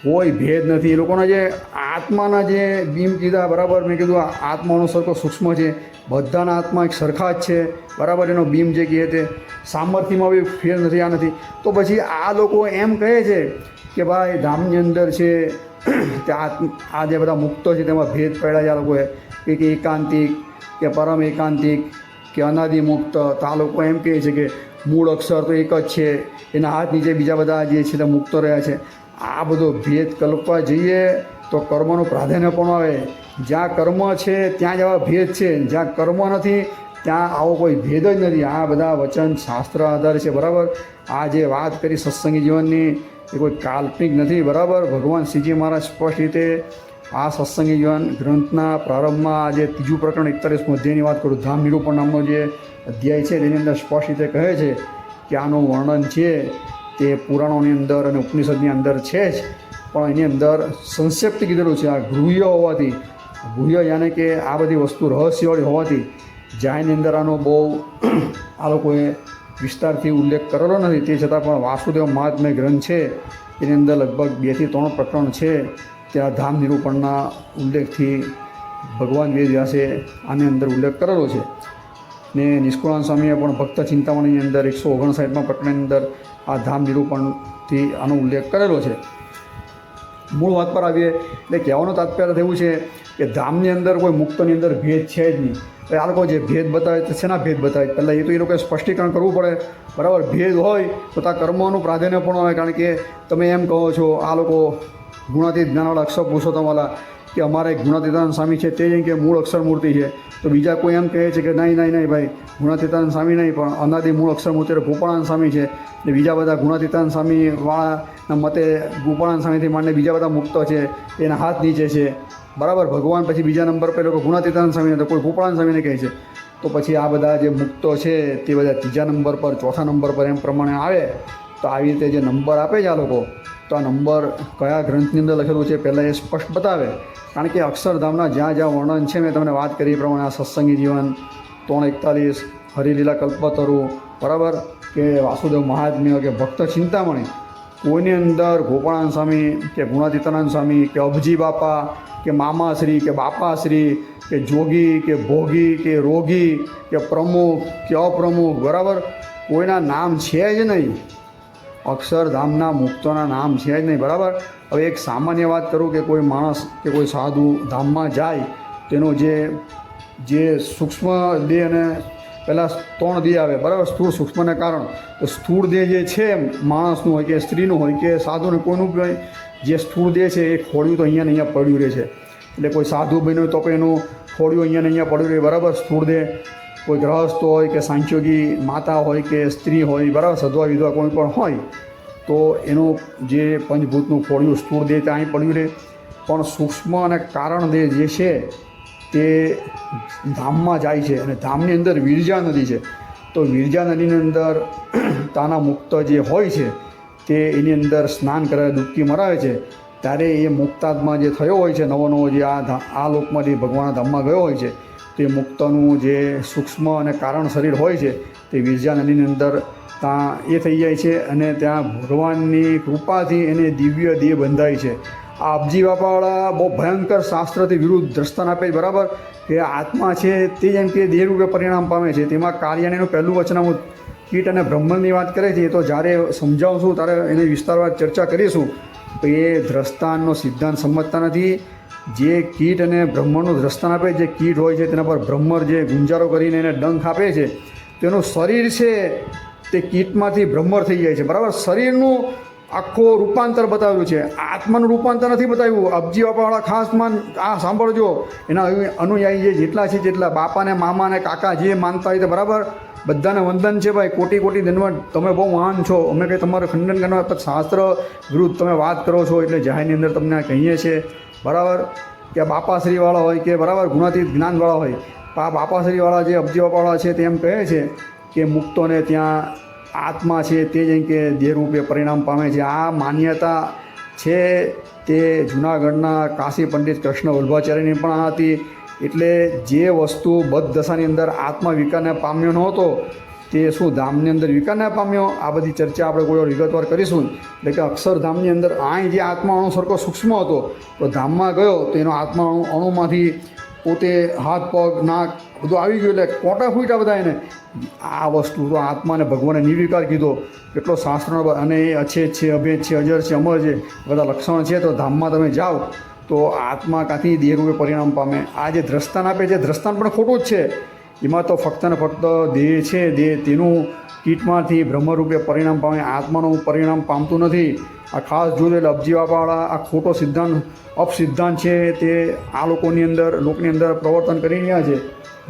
કોઈ ભેદ નથી. એ લોકોના જે આત્માના જે બીમ કીધા, બરાબર, મેં કીધું આત્માનો સરખો સૂક્ષ્મ છે, બધાના આત્મા એક સરખા જ છે, બરાબર. એનો બીમ જે કહે તે સામર્થ્યમાં બી ફેર નથી, આ નથી. તો પછી આ લોકો એમ કહે છે કે ભાઈ ધામની અંદર છે કે આ જે બધા મુક્તો છે તેમાં ભેદ પડ્યા છે આ લોકોએ, કે એકાંતિક, કે પરમ એકાંતિક, કે અનાદિ મુક્ત. તો આ લોકો એમ કહે છે કે મૂળ અક્ષર તો એક જ છે, એના હાથ નીચે બીજા બધા જે છે તે મુક્તો રહ્યા છે. આ બધો ભેદ કલ્પવા જઈએ તો કર્મનું પ્રાધાન્ય પણ આવે. જ્યાં કર્મ છે ત્યાં જ આવા ભેદ છે, જ્યાં કર્મ નથી ત્યાં આવો કોઈ ભેદ જ નથી. આ બધા વચન શાસ્ત્ર આધાર છે, બરાબર. આ જે વાત કરી સત્સંગી જીવનની એ કોઈ કાલ્પનિક નથી, બરાબર. ભગવાન શ્રીજી મહારાજ સ્પષ્ટ રીતે આ સત્સંગી જીવન ગ્રંથના પ્રારંભમાં જે ત્રીજું પ્રકરણ 41 અધ્યાયની વાત કરું, ધામ નિરૂપણ નામનો જે અધ્યાય છે તેની અંદર સ્પષ્ટ રીતે કહે છે કે આનું વર્ણન છે તે પુરાણોની અંદર અને ઉપનિષદની અંદર છે જ, પણ એની અંદર સંક્ષિપ્ત કીધેલું છે. આ ગૃહ્ય હોવાથી, ગૃહ્ય યાને કે આ બધી વસ્તુ રહસ્યવાળી હોવાથી જ્યાંની અંદર આનો બહુ આ લોકોએ વિસ્તારથી ઉલ્લેખ કરેલો નથી. તે છતાં પણ વાસુદેવ મહાત્મ્ય ગ્રંથ છે એની અંદર લગભગ 2 થી 3 પ્રકરણ છે. ત્યાં ધામ નિરૂપણના ઉલ્લેખથી ભગવાન વેદવ્યાસે આની અંદર ઉલ્લેખ કરેલો છે. ને નિષ્કુળાન સ્વામીએ પણ ભક્ત ચિંતામણીની અંદર 159માં પ્રકરણની અંદર આ ધામ નિરૂપણથી આનો ઉલ્લેખ કરેલો છે. મૂળ વાત પર આવીએ એટલે કહેવાનું તાત્પર્ય થયું છે કે ધામની અંદર કોઈ મુક્તની અંદર ભેદ છે જ નહીં. આ લોકો જે ભેદ બતાવે તો શેના ભેદ બતાવે? પહેલાં એ તો એ લોકોએ સ્પષ્ટીકરણ કરવું પડે, બરાબર. ભેદ હોય તો ત્યાં કર્મોનું પ્રાધાન્ય પણ હોય, કારણ કે તમે એમ કહો છો આ લોકો ગુણાતીત જ્ઞાનવાળા અક્ષર પુરુષોત્તમવાળા કે અમારે ગુણાતીતાનંદ સ્વામી છે તે કે મૂળ અક્ષર મૂર્તિ છે, તો બીજા કોઈ એમ કહે છે કે નહીં ભાઈ ગુણાતીતાનંદ સ્વામી નહીં પણ અનાદિ મૂળ અક્ષર મૂર્તિ ગોપાળાનંદ સ્વામી છે. ને બીજા બધા ગુણાતીતાનંદ સ્વામીવાળાના મતે ગોપાળાનંદ સ્વામીથી માંડીને બીજા બધા મુક્તો છે એના હાથ નીચે છે, બરાબર. ભગવાન પછી બીજા નંબર પર લોકો ગુણાતીતાનંદ સ્વામીને તો કોઈ ગોપાળાનંદ સ્વામીને કહે છે. તો પછી આ બધા જે મુક્તો છે તે બધા ત્રીજા નંબર પર, ચોથા નંબર પર એમ પ્રમાણે આવે. તો આવી રીતે જે નંબર આપે છે આ લોકો તો આ નંબર કયા ગ્રંથની અંદર લખેલું છે પહેલાં એ સ્પષ્ટ બતાવે. કારણ કે અક્ષરધામના જ્યાં જ્યાં વર્ણન છે મેં તમને વાત કરી એ પ્રમાણે આ સત્સંગી જીવન 341, હરિલીલા કલ્પતરુ, બરાબર, કે વાસુદેવ મહાત્મ્ય, કે ભક્ત ચિંતામણી, કોઈની અંદર ગોપાળાન સ્વામી કે ગુણાતીતાનંદ સ્વામી કે અભજી બાપા કે મામાશ્રી કે બાપાશ્રી કે જોગી કે ભોગી કે રોગી કે પ્રમુખ કે અપ્રમુખ, બરાબર, કોઈના નામ છે જ નહીં. અક્ષરધામના મુક્તોના નામ છે જ નહીં, બરાબર. હવે એક સામાન્ય વાત કરું કે કોઈ માણસ કે કોઈ સાધુ ધામમાં જાય તેનો જે સૂક્ષ્મ દેહ અને પહેલાં 3 દેહ આવે, બરાબર, સ્થૂળ સૂક્ષ્મને કારણ. તો સ્થૂળ દેહ જે છે માણસનું હોય કે સ્ત્રીનું હોય કે સાધુને કોઈનું બી જે સ્થૂળ દેહ છે એ ખોડિયું તો અહીંયા ને અહીંયા પડ્યું રહે છે. એટલે કોઈ સાધુ બન્યું તો પણ એનું ખોડિયું અહીંયા ને અહીંયા પડ્યું રહે, બરાબર, સ્થૂળ દેહ. કોઈ ગ્રહસ્થ હોય કે સાંખ્યોગી માતા હોય કે સ્ત્રી હોય, બરાબર, સધવા વિધવા કોઈ પણ હોય તો એનું જે પંચભૂતનું ખોડિયું સ્થૂળ દેહ ત્યાં પડ્યું રહે. પણ સૂક્ષ્મ અને કારણ દેહ જે છે તે ધામમાં જાય છે અને ધામની અંદર વિરજા નદી છે. તો વિરજા નદીની અંદર તાના મુક્ત જે હોય છે તે એની અંદર સ્નાન કરે, ડૂબકી મરાવે છે. ત્યારે એ મુક્તાત્મા જે થયો હોય છે, નવો નવો જે આ લોકમાંથી ભગવાનના ધામમાં ગયો હોય છે, તે મુક્તનું જે સૂક્ષ્મ અને કારણ શરીર હોય છે તે વિરજા નદીની અંદર ત્યાં એ થઈ જાય છે અને ત્યાં ભગવાનની કૃપાથી એને દિવ્ય દેહ બંધાય છે. આ અબજી બાપાવાળા બહુ ભયંકર શાસ્ત્રથી વિરુદ્ધ દ્રષ્ટાન આપે, બરાબર, કે આત્મા છે તે જેમ કે દેહરૂપે પરિણામ પામે છે. તેમાં કાર્યાણીનું પહેલું વચનામૃત કીટ અને બ્રહ્મણની વાત કરે છે. તો જ્યારે સમજાવશું ત્યારે એની વિસ્તારવાર ચર્ચા કરીશું. તો એ દ્રષ્ટાનનો સિદ્ધાંત સમજતા નથી. જે કીટ અને બ્રહ્મણનું દ્રષ્ટાન આપે, જે કીટ હોય છે તેના પર બ્રહ્મર જે ગુંજારો કરીને એને ડંખ આપે છે, તેનું શરીર છે તે કીટમાંથી બ્રહ્મર થઈ જાય છે, બરાબર. શરીરનું આખો રૂપાંતર બતાવ્યું છે, આત્માનું રૂપાંતર નથી બતાવ્યું. અબજી બાપાવાળા ખાસ આ સાંભળજો. એના અનુયાયી જે જેટલા છે જેટલા બાપાને મામાને કાકા જે માનતા હોય તો બરાબર, બધાને વંદન છે ભાઈ. કોટી કોટી ધન્યવાદ. તમે બહુ મહાન છો. અમે કંઈ તમારું ખંડન કરવા શાસ્ત્ર વિરુદ્ધ તમે વાત કરો છો એટલે જાહેરની અંદર તમને કહીએ છીએ, બરાબર, કે બાપાશ્રીવાળા હોય કે બરાબર ગુણાતીત જ્ઞાનવાળા હોય. આ બાપાશ્રીવાળા જે અબજી બાપાવાળા છે તે એમ કહે છે કે મુક્તોને ત્યાં આત્મા છે તે જેમ કે દેહરૂપે પરિણામ પામે છે. આ માન્યતા છે તે જૂનાગઢના કાશી પંડિત કૃષ્ણ વલ્ભાચાર્યની પણ આ હતી. એટલે જે વસ્તુ બદ્ધ દશાની અંદર આત્મા વિકારને પામ્યો નહોતો તે શું ધામની અંદર વિકારને પામ્યો? આ બધી ચર્ચા આપણે કોઈ વિગતવાર કરીશું. એટલે કે અક્ષરધામની અંદર અહીં જે આત્મા અણુ સરખો સૂક્ષ્મ હતો તો ધામમાં ગયો તો એનો આત્મા અણુમાંથી પોતે હાથ પગ નાક બધું આવી ગયું એટલે કોટા ફૂટ્યા બધા એને. આ વસ્તુ તો આત્માને ભગવાને નિર્વિકાર કીધો. કેટલો શાસ્ત્રનો અને એ અછેદ છે, અભેદ છે, અજર છે, અમર છે, બધા લક્ષણ છે. તો ધામમાં તમે જાઓ તો આત્મા કાંથી દેહરૂપે પરિણામ પામે? આ જે દ્રષ્ટાન આપે છે દ્રષ્ટાન પણ ખોટું જ છે. એમાં તો ફક્ત ને ફક્ત દેહ છે, દેહ તેનું કીટમાંથી બ્રહ્મરૂપે પરિણામ પામે, આત્માનું પરિણામ પામતું નથી. આ ખાસ જોયું એટલે અબજી બાપાવાળા આ ખોટો સિદ્ધાંત અપસિદ્ધાંત છે તે આ લોકની અંદર પ્રવર્તન કરી રહ્યા છે.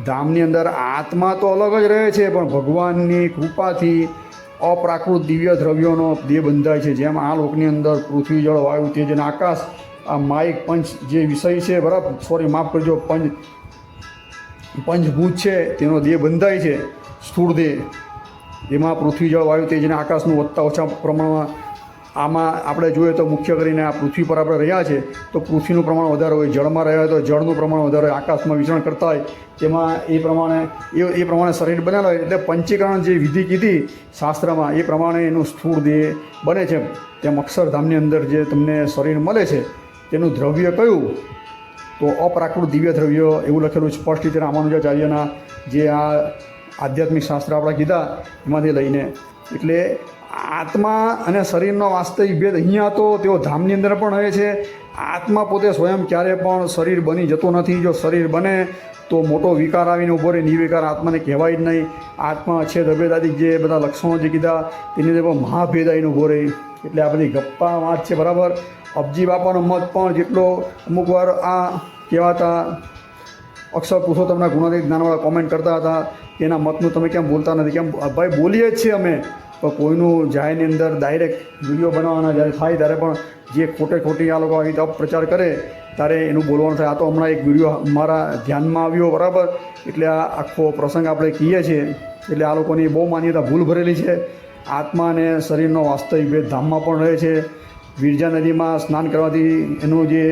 ધામની અંદર આત્મા તો અલગ જ રહે છે પણ ભગવાનની કૃપાથી અપ્રાકૃત દિવ્ય દ્રવ્યોનો દેહ બંધાય છે. જેમ આ લોકની અંદર પૃથ્વી, જળ, વાયુ, તેજ અને આકાશ, આ માઇક પંચ જે વિષય છે, બરાબર, માફ કરજો, પંચભૂત છે તેનો દેહ બંધાય છે, સ્થૂળ દેહ. એમાં પૃથ્વી, જળ, વાયુ, તેજ અને આકાશનું વધતા ઓછા પ્રમાણમાં આમાં આપણે જોઈએ તો મુખ્ય કરીને આ પૃથ્વી પર આપણે રહ્યા છે તો પૃથ્વીનું પ્રમાણ વધારે હોય, જળમાં રહ્યા તો જળનું પ્રમાણ વધારે હોય, આકાશમાં વિચરણ કરતા હોય તેમાં એ પ્રમાણે શરીર બનેલા હોય. એટલે પંચીકરણ જે વિધિ કીધી શાસ્ત્રમાં એ પ્રમાણે એનું સ્થૂળ દેહ બને છે. તેમ અક્ષરધામની અંદર જે તમને શરીર મળે છે તેનું દ્રવ્ય કયું? તો અપ્રાકૃત દિવ્ય દ્રવ્ય એવું લખેલું સ્પષ્ટ રીતે રામાનુજાચાર્યના જે આ આધ્યાત્મિક શાસ્ત્ર આપણે કીધા એમાંથી લઈને. એટલે આત્મા અને શરીરનો વાસ્તવિક ભેદ અહીંયા તો તેઓ ધામની અંદર પણ રહે છે. આત્મા પોતે સ્વયં ક્યારે પણ શરીર બની જતો નથી. જો શરીર બને તો મોટો વિકાર આવીને ઊભો રહે. નિર્વિકાર આત્માને કહેવાય જ નહીં. આત્મા છે ભેદાદિક જે બધા લક્ષણો જે કીધા તેની અંદર પણ મહાભેદ આવીને ઊભો રહે. એટલે આ બધી ગપ્પા વાત છે, બરાબર. અબજી બાપાનો મત પણ જેટલો અમુક વાર આ કહેવાતા અક્ષર પુરુષોત્તમના ગુણાતીત જ્ઞાનવાળા કોમેન્ટ કરતા હતા કે એના મતનું તમે કેમ બોલતા નથી? કેમ ભાઈ બોલીએ જ છીએ અમે, તો કોઈનું જાહેરની અંદર ડાયરેક્ટ વિડીયો બનાવવાના જ્યારે થાય ત્યારે પણ જે ખોટી આ લોકો આવી રીતે અપપ્રચાર કરે ત્યારે એનું બોલવાનું થાય. આ તો હમણાં એક વિડીયો મારા ધ્યાનમાં આવ્યો, બરાબર, એટલે આ આખો પ્રસંગ આપણે કહીએ છીએ. એટલે આ લોકોની બહુ માન્યતા ભૂલ ભરેલી છે. આત્મા અને શરીરનો વાસ્તવિક ભેદ ધામમાં પણ રહે છે. વિરજા નદીમાં સ્નાન કરવાથી એનું જે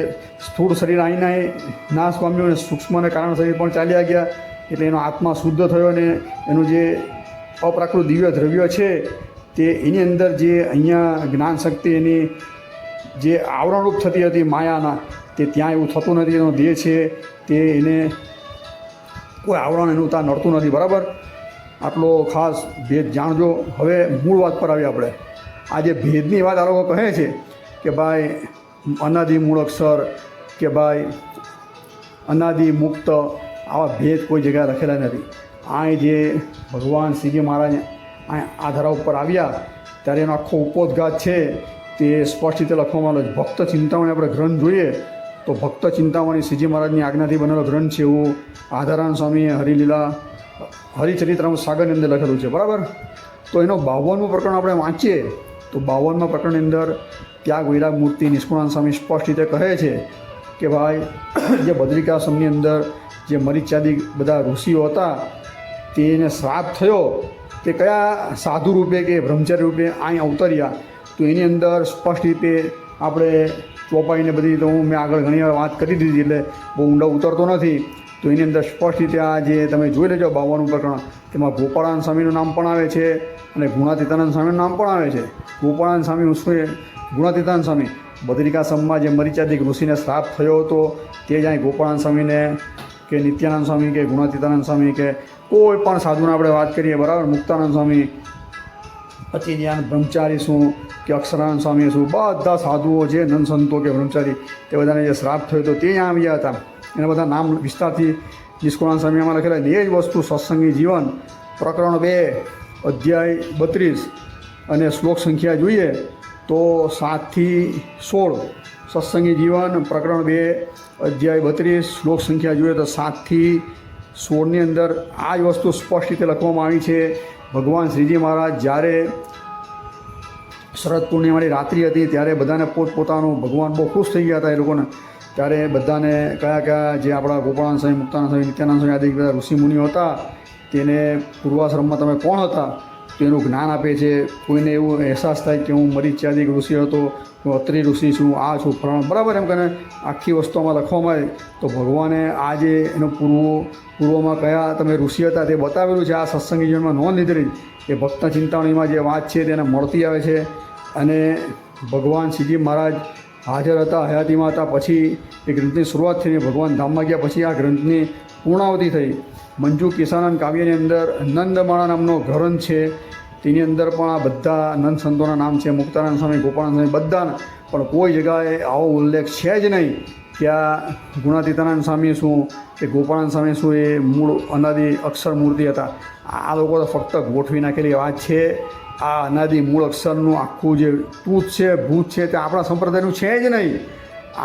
સ્થૂળ શરીર આવીને નાશ પામ્યું અને સૂક્ષ્મને કારણ શરીર પણ ચાલ્યા ગયા, એટલે એનો આત્મા શુદ્ધ થયો અને એનું જે અપ્રાકૃત દિવ્ય દ્રવ્ય છે તે એની અંદર જે અહીંયા જ્ઞાન શક્તિ એની જે આવરણરૂપ થતી હતી માયાના, તે ત્યાં એવું થતું નથી. એનો દેહ છે તે એને કોઈ આવરણ એનું ત્યાં નડતું નથી. બરાબર, આટલો ખાસ ભેદ જાણજો. હવે મૂળ વાત પર આવીએ આપણે. આ જે ભેદની વાત આ લોકો કહે છે કે ભાઈ અનાદિ મૂળ અક્ષર કે ભાઈ અનાદિ મુક્ત, આવા ભેદ કોઈ જગ્યાએ લખેલા નથી. આ જે ભગવાન શ્રીજી મહારાજ આ ધારા ઉપર આવ્યા ત્યારે એનો આખો ઉપોદ્ઘાત છે તે સ્પષ્ટ રીતે લખવામાં આવે છે. ભક્ત ચિંતામણી આપણે ગ્રંથ જોઈએ તો ભક્ત ચિંતામણી શ્રીજી મહારાજની આજ્ઞાથી બનેલો ગ્રંથ છે. એવું આધારાન સ્વામીએ હરિલીલા હરિચરિત્રમ સાગરની અંદર લખેલું છે. બરાબર, તો એનો 52મું પ્રકરણ આપણે વાંચીએ તો 52મા પ્રકરણની અંદર ત્યાગ વૈરાગ મૂર્તિ નિષ્કુળાન સ્વામી સ્પષ્ટ રીતે કહે છે કે ભાઈ જે બદ્રિકાશ્રમની અંદર જે મરીચ્યાદી બધા ઋષિઓ હતા તેને શ્રાપ થયો, તે કયા સાધુ રૂપે કે બ્રહ્મચારી રૂપે અહીં અવતર્યા, તો એની અંદર સ્પષ્ટ રીતે આપણે ચોપાઈને બધી તો મેં આગળ ઘણી વાર વાત કરી દીધી એટલે બહુ ઊંડા ઉતરતો નથી. તો એની અંદર સ્પષ્ટ રીતે આ જે તમે જોઈ લેજો 52મું પ્રકરણ, તેમાં ગોપાળાનંદ સ્વામીનું નામ પણ આવે છે અને ગુણાતીતાનંદ સ્વામીનું નામ પણ આવે છે. ગોપાળાનંદ સ્વામી શું ગુણાતીતાનંદ સ્વામી બદ્રિકાશ્રમમાં જે મરીચાદિક ઋષિને શ્રાપ થયો હતો તે જ અહીં ગોપાળાનંદ સ્વામીને કે નિત્યાનંદ સ્વામી કે ગુણાતીતાનંદ સ્વામી કે કોઈ પણ સાધુને આપણે વાત કરીએ, બરાબર, મુક્તાનંદ સ્વામી, પછી જ્યાં બ્રહ્મચારી શું કે અક્ષરાનંદ સ્વામી શું, બધા સાધુઓ જે નંદ સંતો કે બ્રહ્મચારી તે બધાને જે શ્રાપ થયો હતો તે અહીંયા આવ્યા હતા. એના બધા નામ વિસ્તારથી નિષ્કુળાન સ્વામીમાં લખેલા. એ જ વસ્તુ સત્સંગી જીવન પ્રકરણ 2 અધ્યાય 32 અને શ્લોક સંખ્યા જોઈએ તો 7 થી 16. સત્સંગી જીવન પ્રકરણ 2 અધ્યાય 32 શ્લોક સંખ્યા જોઈએ તો 7 થી 16ની અંદર આ જ વસ્તુ સ્પષ્ટ રીતે લખવામાં આવી છે. ભગવાન શ્રીજી મહારાજ જ્યારે શરદ પૂર્ણિમાની રાત્રિ હતી ત્યારે બધાને પોતપોતાનું ભગવાન બહુ ખુશ થઈ ગયા હતા એ લોકોને. ત્યારે બધાને કયા જે આપણા ગોપાળાનંદ સ્વામી, મુક્તાનંદ સ્વામી, નિત્યાનંદ સ્વામી આદિ બધા ઋષિમુનિઓ હતા તેને પૂર્વાશ્રમમાં તમે કોણ હતા તો એનું જ્ઞાન આપે છે. કોઈને એવું અહેસાસ થાય કે હું મરીચ્યાદિક ઋષિ હતો, હું અત્રિ ઋષિ છું, આ છું ફલાણ, બરાબર, એમ કરીને આખી વસ્તુમાં લખવામાં આવે તો ભગવાને આ જે એનો પૂર્વમાં કયા તમે ઋષિ હતા તે બતાવેલું છે. આ સત્સંગી જીવનમાં નોંધ લીધેલી કે ભક્ત ચિંતામણીમાં જે વાત છે તેને મળતી આવે છે. અને ભગવાન શ્રીજી મહારાજ હાજર હતા, હયાતીમાં હતા, પછી એ ગ્રંથની શરૂઆત થઈને ભગવાન ધામમાં ગયા, પછી આ ગ્રંથની પૂર્ણાવતિ થઈ. મંજુ કિસાનંદ કાવ્યની અંદર નંદમાળા નામનો ગ્રંથ છે, તેની અંદર પણ આ બધા નંદ સંતોના નામ છે, મુક્તાનંદ સ્વામી, ગોપાળાનંદ સ્વામી, બધાના, પણ કોઈ જગ્યાએ આવો ઉલ્લેખ છે જ નહીં કે આ ગુણાતીતાનંદ સ્વામી શું કે ગોપાળાનંદ સ્વામી શું એ મૂળ અનાદિ અક્ષર મૂર્તિ હતા. આ લોકો તો ફક્ત ગોઠવી નાખેલી વાત છે. આ અનાદિ મૂળ અક્ષરનું આખું જે તૂત છે, ભૂત છે, તે આપણા સંપ્રદાયનું છે જ નહીં.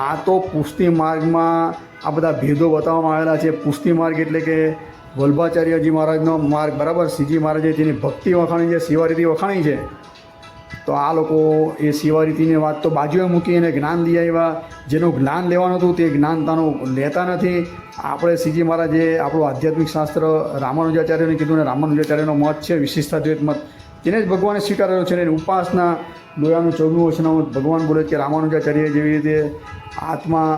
આ તો પુષ્ટિ માર્ગમાં આ બધા ભેદો બતાવવામાં આવેલા છે. પુષ્ટિ માર્ગ એટલે કે વલ્ભાચાર્યજી મહારાજનો માર્ગ, બરાબર, શ્રીજી મહારાજે તેની ભક્તિ વખાણી છે, સેવારીતિ વખાણી છે. તો આ લોકો એ સેવારીતિની વાત તો બાજુએ મૂકી અને જ્ઞાન લઈ આવ્યા. જેનું જ્ઞાન લેવાનું હતું તે જ્ઞાનતાનું લેતા નથી. આપણે શ્રીજી મહારાજે આપણું આધ્યાત્મિક શાસ્ત્ર રામાનુજાચાર્યને કીધું, અને રામાનુજાચાર્યનો મત છે વિશિષ્ટાદ્વૈત મત, તેને જ ભગવાને સ્વીકારેલો છે. અને ઉપાસના લોયાનું 14મું વચનામૃત ભગવાન બોલે કે રામાનુજાચાર્ય જેવી રીતે આત્મા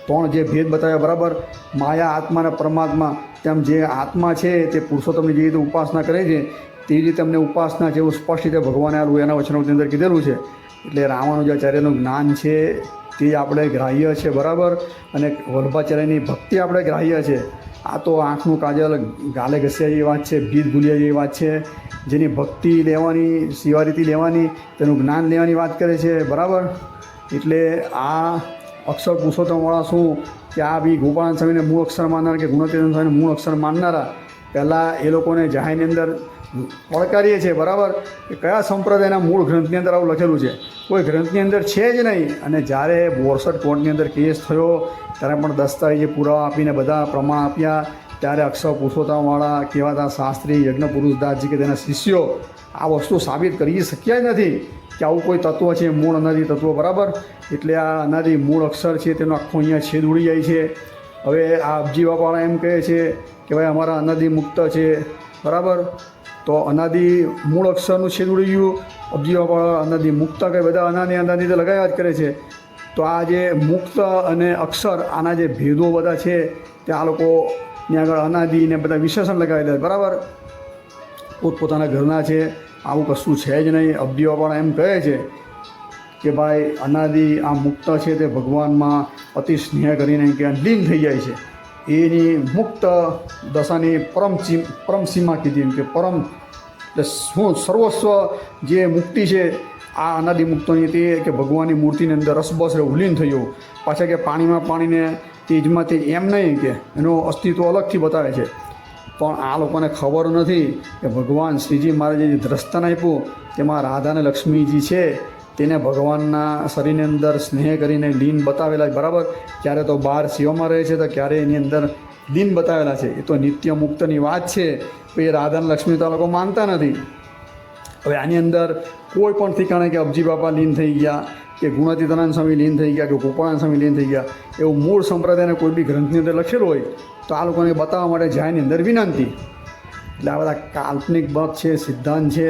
3 જે ભેદ બતાવ્યા, બરાબર, માયા, આત્મા અને પરમાત્મા, તેમ જે આત્મા છે તે પુરુષોત્તમની જે રીતે ઉપાસના કરે છે તેવી રીતે અમને ઉપાસના છે એવું સ્પષ્ટ રીતે ભગવાને આ લોયાના વચનામૃતની અંદર કીધેલું છે. એટલે રામાનુજાચાર્યનું જ્ઞાન છે તે આપણે ગ્રાહ્ય છે, બરાબર, અને વલ્ભાચાર્યની ભક્તિ આપણે ગ્રાહ્ય છે. આ તો આંખનું કાજલ ગાલે ઘસ્યા જેવી વાત છે, ભીત ભૂલ્યા જેવી વાત છે. જેની ભક્તિ લેવાની, સેવારીતિ લેવાની, તેનું જ્ઞાન લેવાની વાત કરે છે, બરાબર. એટલે આ અક્ષર પુરુષોત્તમવાળા શું કે આ બી ગોપાળાનંદ સ્વામીને મૂળ અક્ષર માનનારા કે ગુણાતીતાનંદ સ્વામીને મૂળ અક્ષર માનનારા પહેલાં એ લોકોને જાહેરની અંદર પડકારીએ છીએ, બરાબર, કે કયા સંપ્રદાયના મૂળ ગ્રંથની અંદર આવું લખેલું છે. કોઈ ગ્રંથની અંદર છે જ નહીં. અને જ્યારે બોરસદ કોર્ટની અંદર કેસ થયો ત્યારે પણ દસ્તાવેજ પુરાવા આપીને બધા પ્રમાણ આપ્યા, ત્યારે અક્ષર પુરુષોત્તમવાળા કહેવાતા શાસ્ત્રી યજ્ઞ પુરુષદાસજી કે તેના શિષ્યો આ વસ્તુ સાબિત કરી શક્યા જ નથી કે આવું કોઈ તત્વ છે, મૂળ અનાદિ તત્વ, બરાબર. એટલે આ અનાદિ મૂળ અક્ષર છે તેનો આખો અહીંયા છેદ ઉડી જાય છે. હવે આ અબજી બાપાવાળા એમ કહે છે કે ભાઈ અમારા અનાદિ મુક્ત છે, બરાબર. તો અનાદિ મૂળ અક્ષરનું છેદ ઉડી ગયું અબજી બાપા અનાદિ મુક્ત કે બધા અનાદિ તો લગાવ્યા જ કરે છે. તો આ જે મુક્ત અને અક્ષર આના જે ભેદો બધા છે તે આ લોકોની આગળ અનાદિ ને બધા વિશેષણ લગાવેલા બરાબર. પોતપોતાના ઘરના છે, આવું કશું છે જ નહીં. અબજી બાપા એમ કહે છે કે ભાઈ અનાદિ આ મુક્ત છે તે ભગવાનમાં અતિ સ્નેહ કરીને કે લીન થઈ જાય છે. એની મુક્ત દશાની પરમ સીમા કીધી એમ કે પરમ શું સર્વસ્વ જે મુક્તિ છે આ અનાદિ મુક્તોની તે કે ભગવાનની મૂર્તિની અંદર રસબસ લીન થયો. પાછા કે પાણીને તેજમાં તેજ એમ નહીં કે એનું અસ્તિત્વ અલગથી બતાવે છે. પણ આ લોકોને ખબર નથી કે ભગવાન શ્રીજી મહારાજે જે દ્રષ્ટાન આપ્યું તેમાં રાધા અને લક્ષ્મીજી છે તેને ભગવાનના શરીરની અંદર સ્નેહ કરીને લીન બતાવેલા બરાબર. ક્યારે તો બહાર સેવામાં રહે છે તો ક્યારે એની અંદર લીન બતાવેલા છે. એ તો નિત્ય મુક્તની વાત છે. તો એ રાધા અને લક્ષ્મી તો આ લોકો માનતા નથી. હવે આની અંદર કોઈ પણ ઠીકાણે કે અબજી બાપા લીન થઈ ગયા કે ગુણાતીતાનંદ સ્વામી લીન થઈ ગયા કે ગોપાળાનંદ સ્વામી લીન થઈ ગયા એવું મૂળ સંપ્રદાયને કોઈ બી ગ્રંથની અંદર લખેલું હોય તો આ લોકોને બતાવવા માટે જાયની અંદર વિનંતી. એટલે આ બધા કાલ્પનિક મત છે, સિદ્ધાંત છે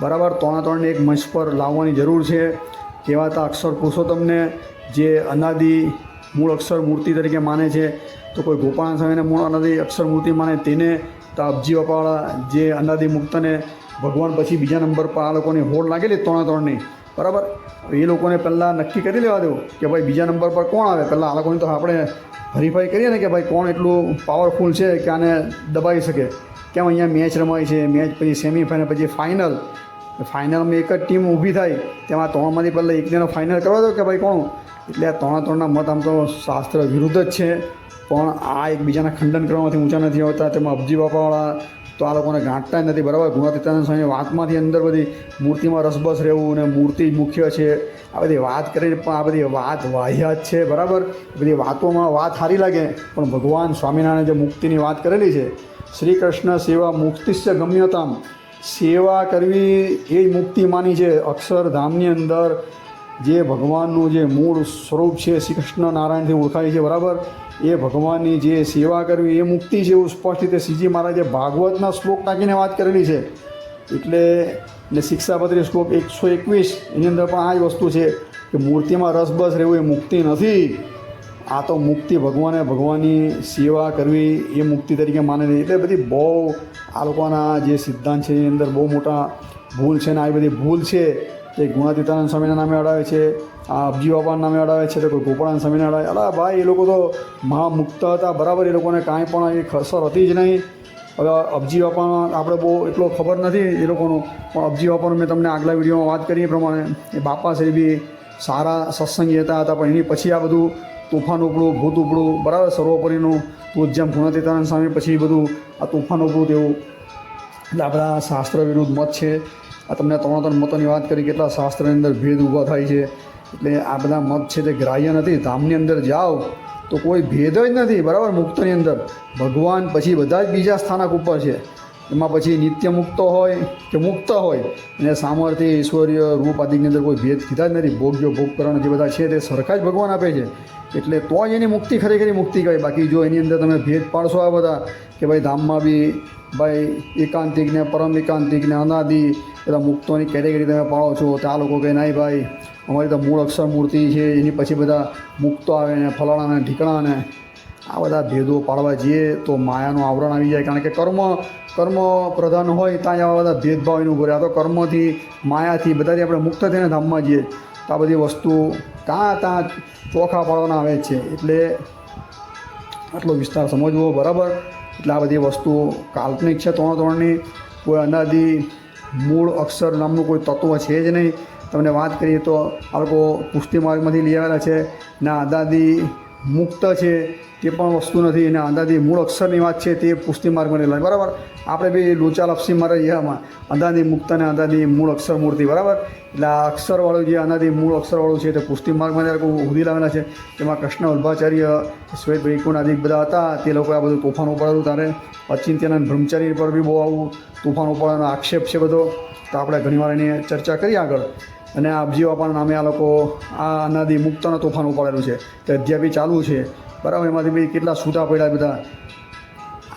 બરાબર. ત્રણે એક મંચ પર લાવવાની જરૂર છે. કહેવાતા અક્ષર પુરુષોત્તમને જે અનાદિ મૂળ અક્ષર મૂર્તિ તરીકે માને છે તો કોઈ ગોપાળાનંદ સ્વામીને મૂળ અનાદિ અક્ષર મૂર્તિ માને તેને તો અબજી બાપાવાળા જે અનાદિ મુક્તને ભગવાન પછી બીજા નંબર પર આ લોકોની હોડ લાગેલી ત્રણની બરાબર. એ લોકોને પહેલાં નક્કી કરી લેવા દેવું કે ભાઈ બીજા નંબર પર કોણ આવે. પહેલાં આ લોકોની તો આપણે હરીફાઈ કરીએ ને કે ભાઈ કોણ એટલું પાવરફુલ છે કે આને દબાવી શકે. કેમ અહીંયા મેચ રમાય છે, મેચ પછી સેમિફાઇનલ પછી ફાઇનલમાં એક જ ટીમ ઊભી થાય તેમાં ત્રણમાંથી પહેલાં એકને ફાઇનલ કરવા દો કે ભાઈ કોણ. એટલે આ ત્રણના મત આમ તો શાસ્ત્ર વિરુદ્ધ જ છે. પણ આ એકબીજાના ખંડન કરવામાંથી ઊંચા નથી આવતા. તેમાં અબજી બાપાવાળા તો આ લોકોને ગાંઠતા જ નથી બરાબર. ગુણાતીતાનંદ સ્વામીની વાતમાંથી અંદર બધી મૂર્તિમાં રસબસ રહેવું અને મૂર્તિ મુખ્ય છે આ બધી વાત કરીને પણ આ બધી વાત વાહિયાત છે બરાબર. બધી વાતોમાં વાત સારી લાગે પણ ભગવાન સ્વામિનારાયણે જે મુક્તિની વાત કરેલી છે શ્રી કૃષ્ણ સેવા મુક્તિશ્ચ ગમ્યતામ, સેવા કરવી એ જ મુક્તિ માની છે. અક્ષરધામની અંદર જે ભગવાનનું જે મૂળ સ્વરૂપ છે શ્રી કૃષ્ણ નારાયણથી ઓળખાય છે બરાબર. એ ભગવાનની જે સેવા કરવી એ મુક્તિ છે એવું સ્પષ્ટ રીતે શ્રીજી મહારાજે ભાગવતના શ્લોક નાખીને વાત કરેલી છે. એટલે શિક્ષાપત્રી શ્લોક 121 એની અંદર પણ આ જ વસ્તુ છે કે મૂર્તિમાં રસબસ રહેવું એ મુક્તિ નથી. આ તો મુક્તિ ભગવાનની સેવા કરવી એ મુક્તિ તરીકે માને છે. એટલે બધી બહુ આ લોકોના જે સિદ્ધાંત છે એની અંદર બહુ મોટા ભૂલ છે ને આ બધી ભૂલ છે તે ગુણાતીતાનંદ સ્વામીના નામે અડાવે છે, આ અબજી બાપાના નામે અડાવે છે, તો કોઈ ગોપાળાનંદ સ્વામીને અડાવે. અલા ભાઈ એ લોકો તો મહામુક્ત હતા બરાબર. એ લોકોને કાંઈ પણ એ ખસર હતી જ નહીં. હવે અબજી બાપાનો આપણે બહુ એટલો ખબર નથી એ લોકોનું, પણ અબજી બાપાનું મેં તમને આગલા વિડીયોમાં વાત કરી એ પ્રમાણે એ બાપા સાહેબ બી સારા સત્સંગી હતા પણ એની પછી આ બધું તોફાન ઉપડું ભૂત ઉપડું બરાબર સર્વોપરીનું તો જેમ ગુણાતીતાનંદ સ્વામી પછી બધું આ તોફાન ઉપડું તેવું. એટલે આ બધા શાસ્ત્ર વિરુદ્ધ મત છે. આ તમને ત્રણ મતોની વાત કરી કેટલા શાસ્ત્રની અંદર ભેદ ઊભા થાય છે. એટલે આ બધા મત છે તે ગ્રાહ્ય નથી. ધામની અંદર જાઓ તો કોઈ ભેદ જ નથી બરાબર. મુક્તની અંદર ભગવાન પછી બધા જ બીજા સ્થાનક ઉપર છે. એમાં પછી નિત્ય મુક્ત હોય કે મુક્ત હોય અને સામર્થ્ય ઈશ્વરીય રૂપ આદિની અંદર કોઈ ભેદ કીધા જ નથી. ભોગ્ય ભોગ કરવાના જે બધા છે તે સરખા જ ભગવાન આપે છે. એટલે તો જ એની મુક્તિ ખરેખરી મુક્તિ કહેવાય. બાકી જો એની અંદર તમે ભેદ પાડશો આ બધા કે ભાઈ ધામમાં બી ભાઈ એકાંતિકને પરમ એકાંતિકને અનાદિ બધા મુક્તોની કેટેગરી તમે પાડો છો તો આ લોકો કહે નહીં ભાઈ અમારી તો મૂળ અક્ષર મૂર્તિ છે એની પછી બધા મુક્તો આવે ને ફલાણાને ઢીકણાને આ બધા ભેદો પાડવા જઈએ તો માયાનું આવરણ આવી જાય. કારણ કે કર્મ પ્રધાન હોય ત્યાં આવા બધા ભેદભાવ એનું ભરે. આ તો કર્મથી માયાથી બધાથી આપણે મુક્ત થઈને ધામમાં જઈએ તો આ બધી વસ્તુ ત્યાં ચોખા પાડવાના આવે છે. એટલે આટલો વિસ્તાર સમજવો બરાબર. એટલે આ બધી વસ્તુ કાલ્પનિક છે ત્રણની. કોઈ અનાદિ મૂળ અક્ષર નામનું કોઈ તત્વ છે જ નહીં. તમને વાત કરીએ તો આ લોકો પુષ્ટિ માર્ગમાંથી લઈ આવેલા છે ને અનાદિ મુક્ત છે તે પણ વસ્તુ નથી. અને અનાદિ મૂળ અક્ષરની વાત છે તે પુષ્ટિ માર્ગમાં લેલા બરાબર. આપણે બી લોચા લપસી મારે એમાં અનાદિ મુક્ત અને અનાદિ મૂળ અક્ષર મૂર્તિ બરાબર. એટલે આ અક્ષરવાળું જે અનાદિ મૂળ અક્ષરવાળું છે તે પુષ્ટિ માર્ગમાં લોકો ઉધી લાવેલા છે. તેમાં કૃષ્ણ વલ્ભાચાર્ય શ્વેત વૈકુંઠ આદિ બધા હતા. તે લોકોએ આ બધું તોફાન ઉપાડેલું. તારે અચિંત્યનંદ બ્રહ્મચારી પર બી બહુ આવું તોફાન ઉપાડવાનો આક્ષેપ છે બધો. તો આપણે ઘણીવાર એની ચર્ચા કરીએ આગળ. અને આ અબજી બાપાના નામે આ લોકો આ અનાદિ મુક્તનો તોફાન ઉપાડેલું છે તે અધ્યાય બી ચાલુ છે બરાબર. એમાંથી બી કેટલા છૂટા પડ્યા બધા.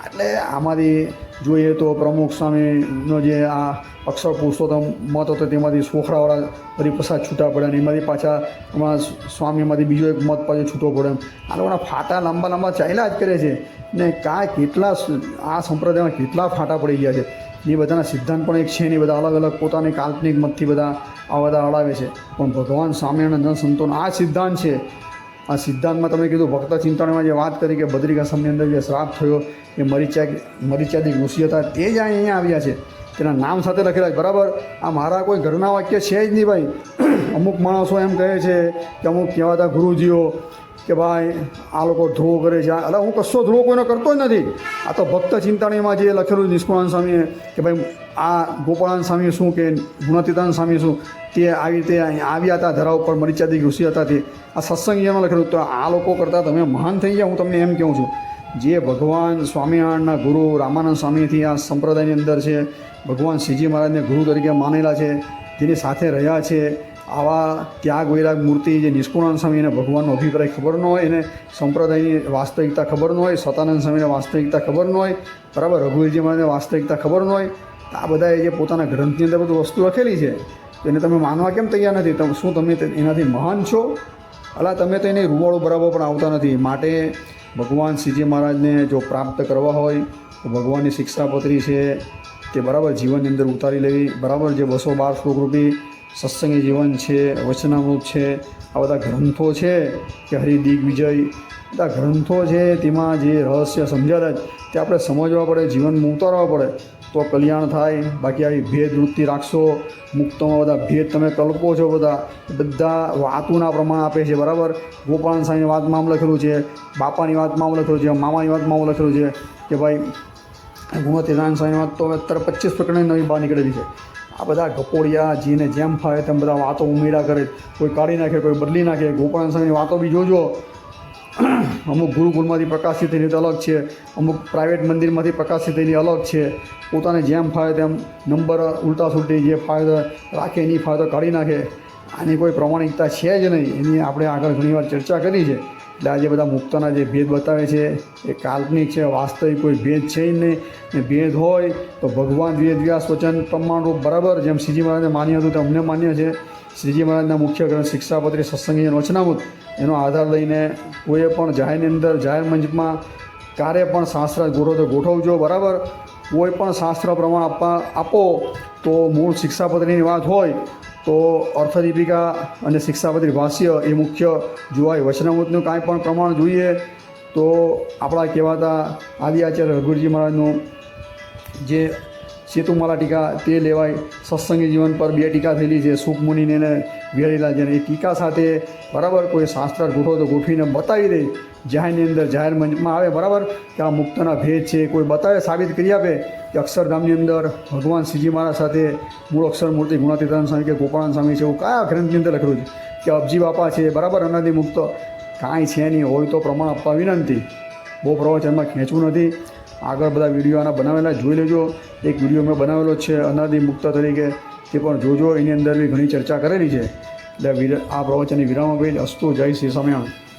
એટલે આમાંથી જોઈએ તો પ્રમુખ સ્વામીનો જે આ અક્ષર પુરુષોત્તમ મત હતો તેમાંથી સોખરાવાળા બધી પ્રસાદ છૂટા પડે અને એમાંથી પાછા એમાં સ્વામીમાંથી બીજો એક મત પાછો છૂટો પડે એમ આ લોકોના ફાટા લાંબા લાંબા ચાલ્યા જ કરે છે ને કેટલા આ સંપ્રદાયમાં કેટલા ફાટા પડી ગયા છે એ બધાના સિદ્ધાંત પણ એક છે ને બધા અલગ અલગ પોતાની કાલ્પનિક મતથી બધા આ બધા અડાવે છે પણ ભગવાન સ્વામિનારાયણ સંતોનો આ સિદ્ધાંત છે આ સિદ્ધાંતમાં તમે કીધું ભક્ત ચિંતનમાં જે વાત કરી કે બદ્રિકાશ્રમની અંદર જે શ્રાપ થયો એ મરીચાદી ઋષિ હતા તે જ અહીંયા આવ્યા છે તેના નામ સાથે લખેલા છે બરાબર આ મારા કોઈ ઘરના વાક્ય છે જ નહીં ભાઈ અમુક માણસો એમ કહે છે કે અમુક કહેવાતા ગુરુજીઓ કે ભાઈ આ લોકો ધ્રુવ કરે છે એટલે હું કશો ધ્રુવ કોઈનો કરતો જ નથી આ તો ભક્ત ચિંતામણીમાં જે લખેલું નિષ્કુળાનંદ સ્વામીએ કે ભાઈ આ ગોપાળાનંદ સ્વામી શું કે ગુણાતીતાનંદ સ્વામી શું તે આવી રીતે આવ્યા હતા ધરા ઉપર મરીચાદી ઋષિ હતા તે આ સત્સંગીમાં લખેલું તો આ લોકો કરતાં તમે મહાન થઈ ગયા હું તમને એમ કહું છું જે ભગવાન સ્વામિનારાયણના ગુરુ રામાનંદ સ્વામીથી આ સંપ્રદાયની અંદર છે ભગવાન શ્રીજી મહારાજને ગુરુ તરીકે માનેલા છે જેની સાથે રહ્યા છે આવા ત્યાગ વૈરાગ મૂર્તિ જે નિષ્કુળાનંદ સ્વામી એને ભગવાનનો અભિપ્રાય ખબર ન હોય એને સંપ્રદાયની વાસ્તવિકતા ખબર ન હોય સતાનંદ સ્વામીને વાસ્તવિકતા ખબર ન હોય બરાબર રઘુવીરજી મહારાજને વાસ્તવિકતા ખબર ન હોય આ બધાએ જે પોતાના ગ્રંથની અંદર બધું વસ્તુ લખેલી છે તો એને તમે માનવા કેમ તૈયાર નથી શું તમે એનાથી મહાન છો અલા તમે તો એને રૂવાળો બરાબર પણ આવતા નથી માટે ભગવાન શ્રીજી મહારાજને જો પ્રાપ્ત કરવા હોય તો ભગવાનની શિક્ષાપત્રી છે તે બરાબર જીવનની અંદર ઉતારી લેવી બરાબર જે 212 શ્લોક રૂપી સત્સંગી જીવન છે વચનામૃત છે આ બધા ગ્રંથો છે કે હરિદિગ્વિજય બધા ગ્રંથો છે તેમાં જે રહસ્ય સમજાયેલા તે આપણે સમજવા પડે જીવનમાં ઉતારવા પડે તો કલ્યાણ થાય બાકી આવી ભેદ વૃત્તિ રાખશો મુક્તમાં બધા ભેદ તમે કલ્પો છો બધા વાતોના પ્રમાણ આપે છે બરાબર ગોપાળાનંદ સ્વામીની વાતમાં આમ લખેલું છે બાપાની વાતમાં આમ લખેલું છે મામાની વાતમાં આમ લખેલું છે કે ભાઈ ગુણાતીતાનંદ સ્વામીની વાત તો અત્યારે 25 પ્રકરણની નવી બહાર નીકળેલી છે આ બધા ગપોડિયા જેને જેમ ફાવે તેમ બધા વાતો ઉમેરા કરે કોઈ કાઢી નાખે કોઈ બદલી નાખે ગોપાળાનંદ સ્વામીની વાતો બી જોજો અમુક ગુરુકુળમાંથી પ્રકાશિત થઈને અલગ છે અમુક પ્રાઇવેટ મંદિરમાંથી પ્રકાશિત થઈને અલગ છે પોતાને જેમ ફાવે તેમ નંબર ઉલટા સુલટી જે ફાવે રાખે એની ફાવે તો કાઢી નાખે આની કોઈ પ્રમાણિકતા છે જ નહીં એની આપણે આગળ ઘણીવાર ચર્ચા કરી છે એટલે આજે બધા મુક્તના જે ભેદ બતાવે છે એ કાલ્પનિક છે વાસ્તવિક કોઈ ભેદ છે જ નહીં ને ભેદ હોય તો ભગવાન વેદ વ્યાસ વચન પ્રમાણરૂપ બરાબર જેમ શ્રીજી મહારાજને માન્ય હતું તેમ અમને માન્ય છે શ્રીજી મહારાજના મુખ્ય ગ્રંથ શિક્ષાપત્રી સત્સંગી વચનામૃત એનો આધાર લઈને કોઈએ પણ જાહેરની અંદર જાહેર મંચમાં ક્યારે પણ શાસ્ત્ર ગોઠવજો બરાબર કોઈ પણ શાસ્ત્ર પ્રમાણ આપો તો મૂળ શિક્ષાપત્રીની વાત હોય તો અર્થદીપિકા અને શિક્ષાપત્રી ભાષ્ય એ મુખ્ય જોવાય વચનામૃતનું કાંઈ પણ પ્રમાણ જોઈએ તો આપણા કહેવાતા આદિ આચાર્ય રઘુવીરજી મહારાજનું જે સેતુમાલા ટીકા તે લેવાય સત્સંગી જીવન પર 2 ટીકા થયેલી છે સુખમુનિને એને વેરેલા છે એ ટીકા સાથે બરાબર કોઈ શાસ્ત્ર ગોઠવો તો ગોઠવીને બતાવી દે જાહેરની અંદર જાહેર મંચમાં આવે બરાબર કે આ મુક્તના ભેદ છે કોઈ બતાવે સાબિત કરી આપે કે અક્ષરધામની અંદર ભગવાન શ્રીજી મહારાજ સાથે મૂળ અક્ષર મૂર્તિ ગુણાતીતાનંદ સ્વામી કે ગોપાળાનંદ સ્વામી છે એવું કયા ગ્રંથની અંદર લખેલું છે કે અબજી બાપા છે બરાબર અનાદિ મુક્ત કાંઈ છે નહીં હોય તો પ્રમાણ આપવા વિનંતી બહુ પ્રવચનમાં ખેંચવું નથી આગળ બધા વિડીયો આના બનાવેલા જોઈ લેજો એક વિડીયો મેં બનાવેલો છે અનાદિ મુક્ત તરીકે તે પણ જોજો એની અંદર બી ઘણી ચર્ચા કરેલી છે એટલે આ પ્રવચનની વિરામ આપેલ અસ્તુ જય શ્રી સ્વામિનારાયણ.